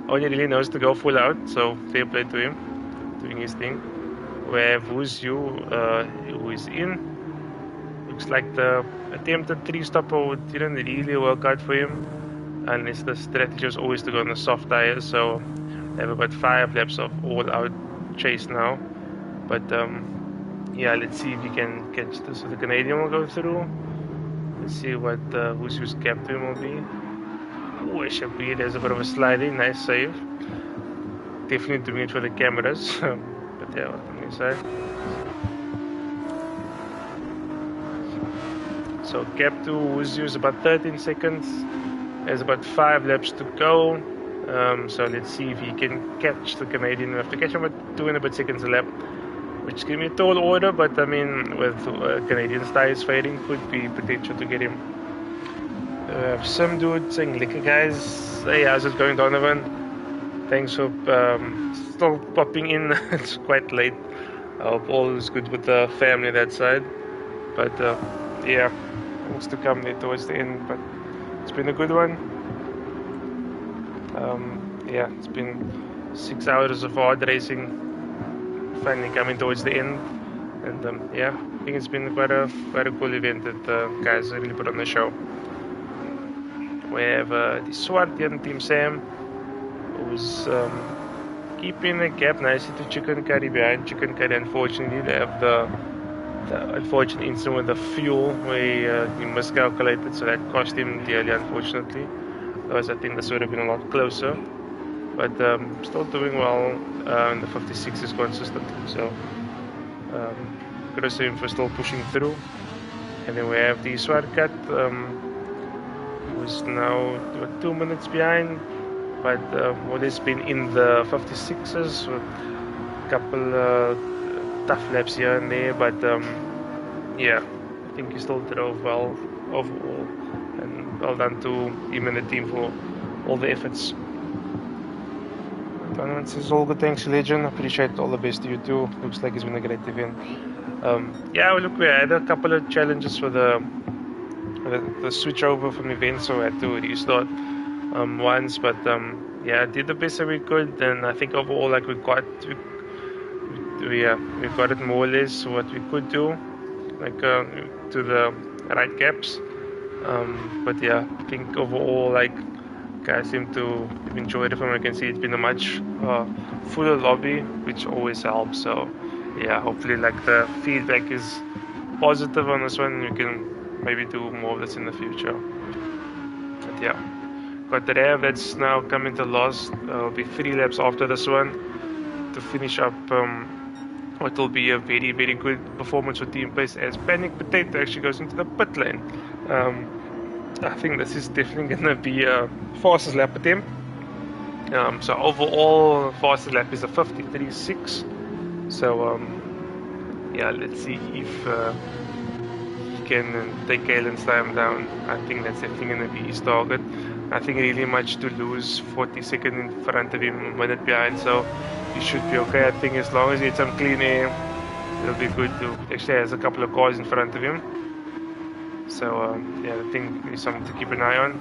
only really knows to go full out, so fair play to him, doing his thing. We have Wuzhu, who is in. Looks like the attempted 3-stopper didn't really work out for him, unless the strategy was always to go on the soft tires. So they have about 5 laps of all-out chase now. But yeah, let's see if he can catch this. So the Canadian will go through. Let's see what Wuzhu's gap to him will be. Oh, Shabir has a bit of a sliding. Nice save. Definitely doing it for the cameras. But yeah, on the side. So gap to Wuzhu is about 13 seconds. There's about 5 laps to go. So let's see if he can catch the Canadian. We have to catch him at 2 and a bit seconds a lap, which give me a tall order, but I mean, with Canadian tires fading, could be potential to get him. Some dude saying, "Liquor guys, hey, how's it going, Donovan? Thanks for still popping in. It's quite late. I hope all is good with the family that side. But yeah, things to come there towards the end. But it's been a good one. Yeah, it's been 6 hours of hard racing. Finally coming towards the end, and yeah, I think it's been quite a cool event that guys really put on the show. We have the Swartian Team Sam, who's keeping the gap nicely to Chicken Curry behind. Chicken Curry, unfortunately, they have the unfortunate incident with the fuel where he miscalculated, so that cost him dearly, unfortunately. Otherwise, I think this would have been a lot closer. But still doing well, and the 56 is consistent, so kudos to him for still pushing through. And then we have the Swarkat, who's now 2 minutes behind, but what has been in the 56s with a couple tough laps here and there, but yeah, I think he still drove well overall, and well done to him and the team for all the efforts. Donovan says, all good, thanks, Legend. Appreciate all the best to you too. Looks like it's been a great event. Yeah, look, we had a couple of challenges for the switch over from events, so we had to restart once, but yeah, did the best that we could, and I think overall, like, we got it more or less what we could do, like to the right gaps. But yeah, I think overall, like, guys seem to enjoy it. From what I can see, it's been a much fuller lobby, which always helps. So yeah, hopefully, like, the feedback is positive on this one. We can maybe do more of this in the future. But yeah, got the rev that's now coming to last. It'll be 3 laps after this one to finish up what will be a very, very good performance for Team Pace as Panic Potato actually goes into the pit lane. I think this is definitely going to be a fastest lap attempt. So overall, fastest lap is a 53.6. So yeah, let's see if he can take Kalen's time down. I think that's definitely going to be his target. Nothing really much to lose. 40 seconds in front of him, 1 minute behind, so he should be okay. I think as long as he gets some clean air, it'll be good to actually has a couple of cars in front of him. So yeah, I think it's something to keep an eye on.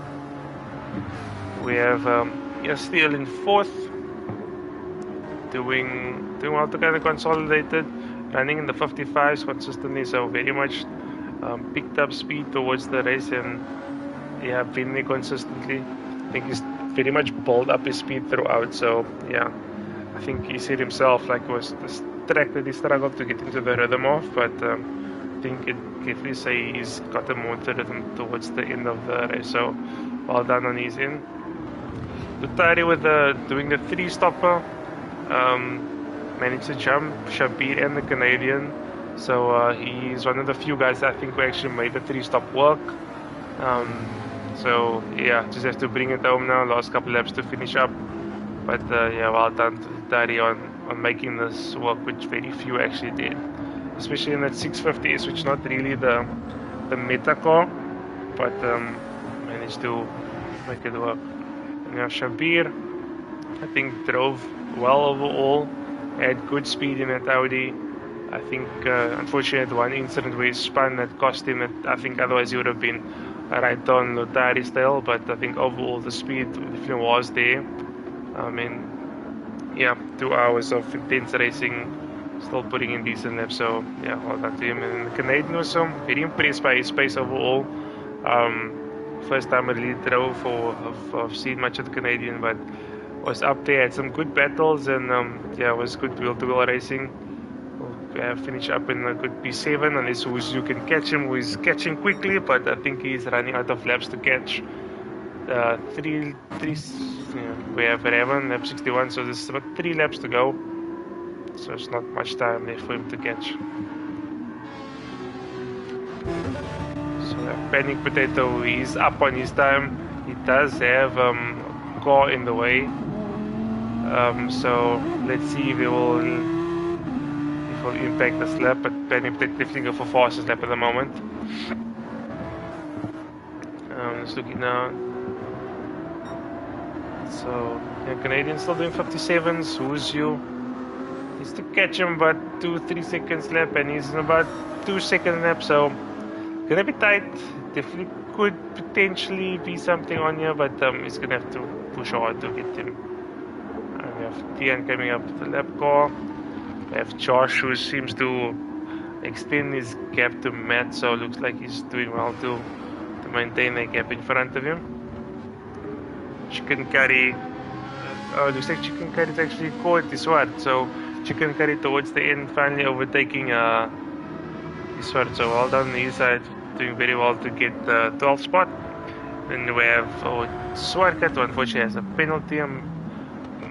We have Yas still in 4th, doing well to kind of consolidated, running in the 55s consistently, so very much picked up speed towards the race, and yeah, winning consistently. I think he's very much built up his speed throughout, so yeah, I think he said himself, like, it was this track that he struggled to get into the rhythm of, but I think it definitely say he's got a more rhythm towards the end of the race, so well done on his end. Lutari with doing the 3-stopper, managed to jump Shabir and the Canadian, so he's one of the few guys that I think who actually made the 3-stop work. So yeah, just have to bring it home now, last couple laps to finish up, but yeah, well done to Lutari on making this work, which very few actually did, especially in that 650s, which is not really the meta car, but managed to make it work. And now Shabir, I think, drove well overall, had good speed in that Audi. I think unfortunately had one incident where he spun that cost him it. I think otherwise he would have been right on Lutari's tail, but I think overall the speed definitely was there. I mean, yeah, 2 hours of intense racing, still putting in decent laps, so yeah, well done to him. And the Canadian was very impressed by his pace overall. First time I really drove, or I've seen much of the Canadian, but was up there, had some good battles, and yeah, it was good wheel-to-wheel racing. We'll finish up in a good P7, unless you can catch him, who is catching quickly, but I think he's running out of laps to catch. Three, we have 11, lap 61, so there's about 3 laps to go, so it's not much time left for him to catch. So Panic Potato, he's up on his time. He does have car in the way. So let's see if it will impact the lap, but Penny definitely go for fastest lap at the moment. Just looking now. So yeah, Canadian still doing 57s. Who's you? Needs to catch him about 2-3 seconds lap, and he's in about 2-second lap. So gonna be tight. Definitely could potentially be something on here, but he's gonna have to push hard to get him. We have Tian coming up with the lap car. We have Josh, who seems to extend his gap to Matt, so looks like he's doing well to maintain that gap in front of him. Chicken Curry. Looks like Chicken Curry is actually caught Iswart, so Chicken Curry towards the end finally overtaking Iswart. So well done on his side, doing very well to get the 12th spot. Then we have Swarkat, who unfortunately has a penalty. I'm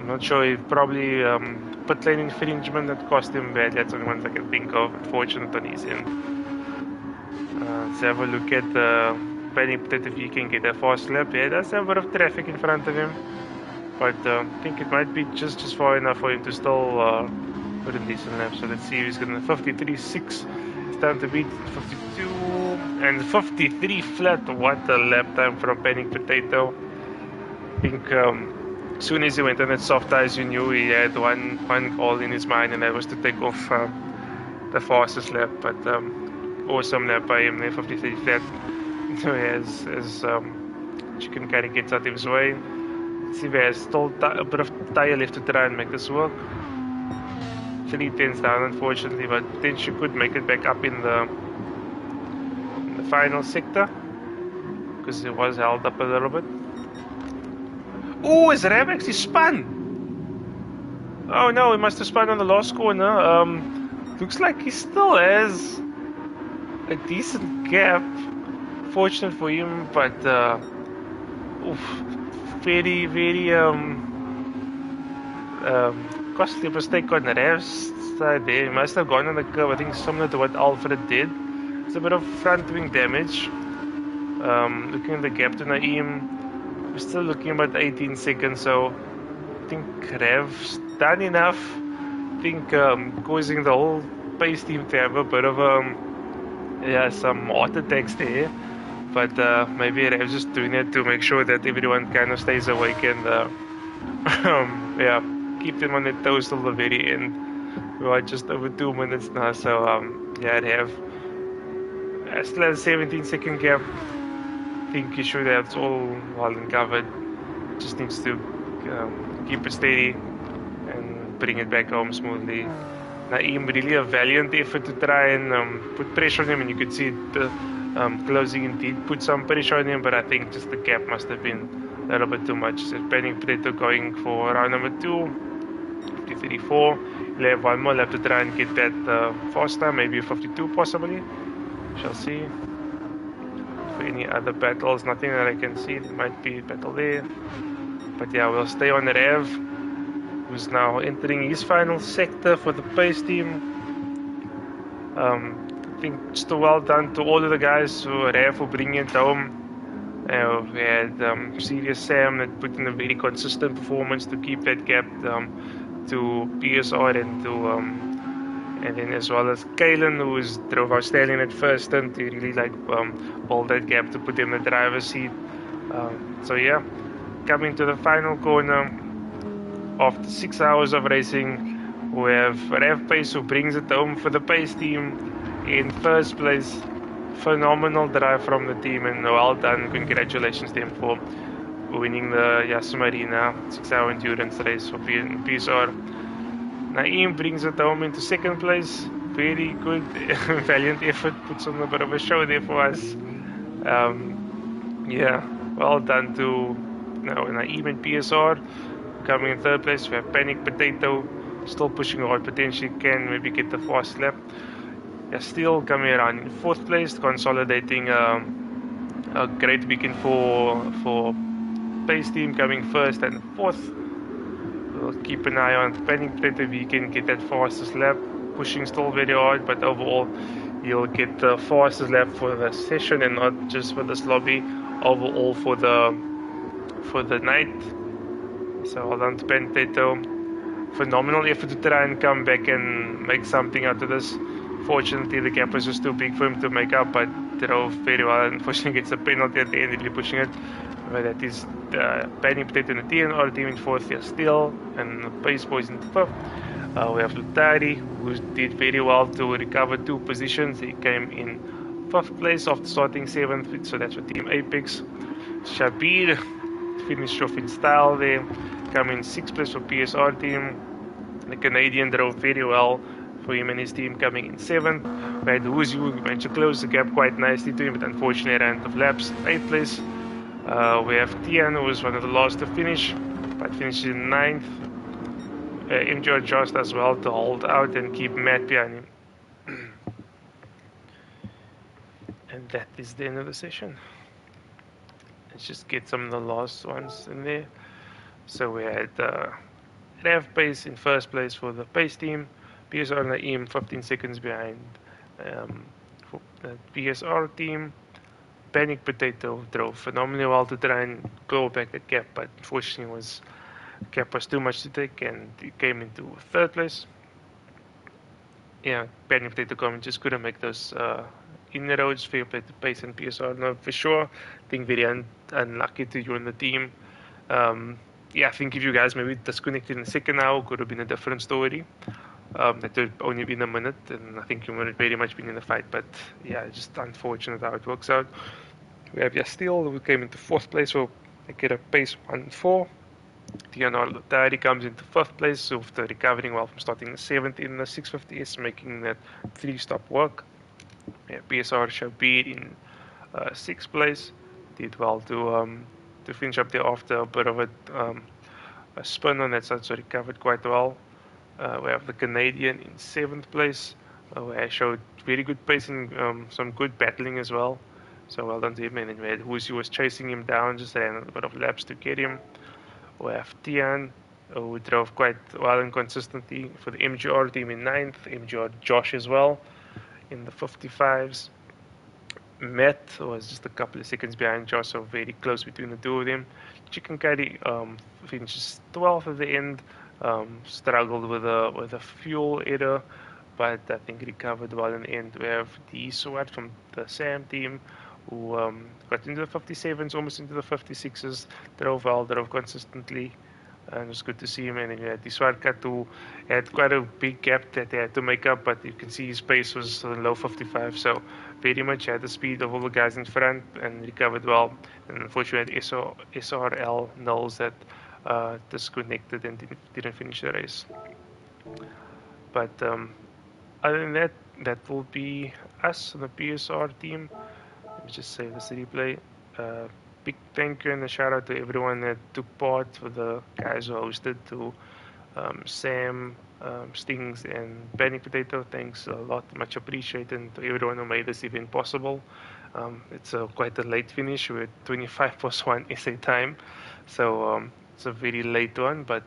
not sure if probably pit lane infringement that cost him bad. That's the only ones I can think of. Unfortunate on his end. Let's have a look at the Penning Pit if he can get a fast lap. Yeah, does have a bit of traffic in front of him, but I think it might be just far enough for him to still put in decent lap. So let's see if he's going to 53.6. It's time to beat 52 and 53 flat. What a lap time from Penning Potato. I think as soon as he went on that soft tires, you knew he had one goal in his mind, and that was to take off the fastest lap. But awesome lap by him there, 53 flat. So as Chicken Curry gets out of his way. Let's see if he has still a bit of tire left to try and make this work. 3 tenths down, unfortunately, but then she could make it back up in the final sector because it was held up a little bit. Oh, is Rav actually spun? Oh no, he must have spun on the last corner. Looks like he still has a decent gap. Fortunate for him, but very costly mistake on Rav's side there. He must have gone on the curve, I think similar to what Alfred did. It's a bit of front wing damage. Looking at the gap to Naeem, we're still looking about 18 seconds, so I think Rav's done enough. I think causing the whole pace team to have a bit of some heart attacks there. But maybe Rav's just doing it to make sure that everyone kind of stays awake and keep them on their toes till the very end. We are just over 2 minutes now, so Rav still has a 17-second gap. I think he should have it all well and covered. Just needs to keep it steady and bring it back home smoothly. Naeem, really a valiant effort to try and put pressure on him, and you could see the closing indeed put some pressure on him, but I think just the gap must have been a little bit too much. So Penning Potato going for round number 2, 53.4. He'll have one more lap to try and get that faster, maybe 52 possibly. Shall see. For any other battles, nothing that I can see. There might be a battle there. But yeah, we'll stay on Rav, who's now entering his final sector for the pace team. I think just well done to all of the guys who are there for bringing it home. We had Serious Sam that put in a very consistent performance to keep that gap to PSR and then as well as Kalen, who drove outstanding at first stint to really build that gap to put him in the driver's seat. So yeah, coming to the final corner after 6 hours of racing, we have Rav Pace who brings it home for the pace team in first place. Phenomenal drive from the team, and well done. Congratulations to him for winning the Yas Marina 6-hour endurance race for PSR. Naeem brings it home into second place. Very good, valiant effort. Puts on a bit of a show there for us. Well done to Naeem and PSR. Coming in third place, we have Panic Potato still pushing hard. Potentially can maybe get the fast lap. Still coming around in fourth place, consolidating a great weekend for pace team, coming first and fourth. We'll keep an eye on Panic Potato if he can get that fastest lap. Pushing still very hard, but overall he'll get the fastest lap for the session and not just for this lobby. Overall for the night, So well done to Potato. Phenomenal effort to try and come back and make something out of this. Fortunately, the gap was just too big for him to make up, but drove very well. Unfortunately, gets a penalty at the end, really pushing it. But that is Penny Potato in the TNR team in fourth, Yas Steel, and the Pace Boys in fifth. We have Lutari, who did very well to recover 2 positions. He came in 5th place after starting 7th, so that's for Team Apex. Shabir finished off in style there, coming in 6th place for PSR team. The Canadian drove very well for him and his team, coming in 7th. We had Wuzi, who managed to close the gap quite nicely to him, but unfortunately ran out of laps, 8th place. We have Tian, who was one of the last to finish, but finished in 9th. MJ Jost as well to hold out and keep Matt behind him. And that is the end of the session. Let's just get some of the last ones in there. So we had Rav Pace in first place for the Pace team. PSR Naeem 15 seconds behind. For the PSR team, Panic Potato drove phenomenally well to try and go back the gap, but unfortunately gap was too much to take, and he came into 3rd place. Yeah, Panic Potato comment just couldn't make those inroads. Fair play to Pace and PSR. No, for sure. I think very unlucky to join the team. Yeah, I think if you guys maybe disconnected in the second hour, could have been a different story. That would only been a minute, and I think you would have very much been in the fight. But yeah, it's just unfortunate how it works out. We have Yastil, who came into 4th place, so they get a pace 1-4. DNR Lotari comes into 5th place after recovering well from starting 7th in the 650s, making that 3-stop work. Yeah, PSR Shabir in 6th place, did well to finish up there after a bit of a spin on that side, so recovered quite well. We have the Canadian in 7th place, where he showed very good pacing, some good battling as well. So well done to him. And then we had Wusi was chasing him down, just ran a bit of laps to get him. We have Tian, who drove quite well and consistently for the MGR team in 9th. MGR Josh as well in the 55s. Matt was just a couple of seconds behind Josh, so very close between the two of them. Chicken Curry finishes 12th at the end. Struggled with a fuel error, but I think recovered well in the end. We have the SWAT from the SAM team, who got into the 57s, almost into the 56s, drove well, drove consistently, and it was good to see him. And then we had the Swarkat, who had quite a big gap that they had to make up, but you can see his pace was low 55, so very much had the speed of all the guys in front and recovered well. And unfortunately, SRL Knowles that disconnected and didn't finish the race. But other than that, that will be us, the PSR team. Let me just save this replay. Big thank you and a shout out to everyone that took part, for the guys who hosted, to Sam, Stings, and Panic Potato. Thanks a lot, much appreciated, and to everyone who made this event possible. It's quite a late finish. We're 25 plus 1 SA time, so it's a very late one, but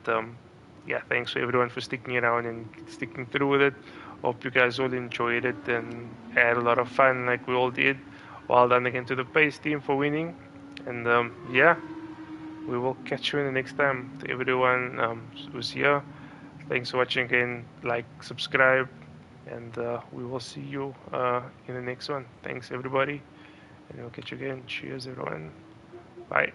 yeah, thanks for everyone for sticking around and sticking through with it. Hope you guys all enjoyed it and had a lot of fun like we all did. Well done again to the Pace team for winning. And yeah, we will catch you in the next time. To everyone who's here, thanks for watching again. Like, subscribe, and we will see you in the next one. Thanks everybody, and we'll catch you again. Cheers everyone. Bye.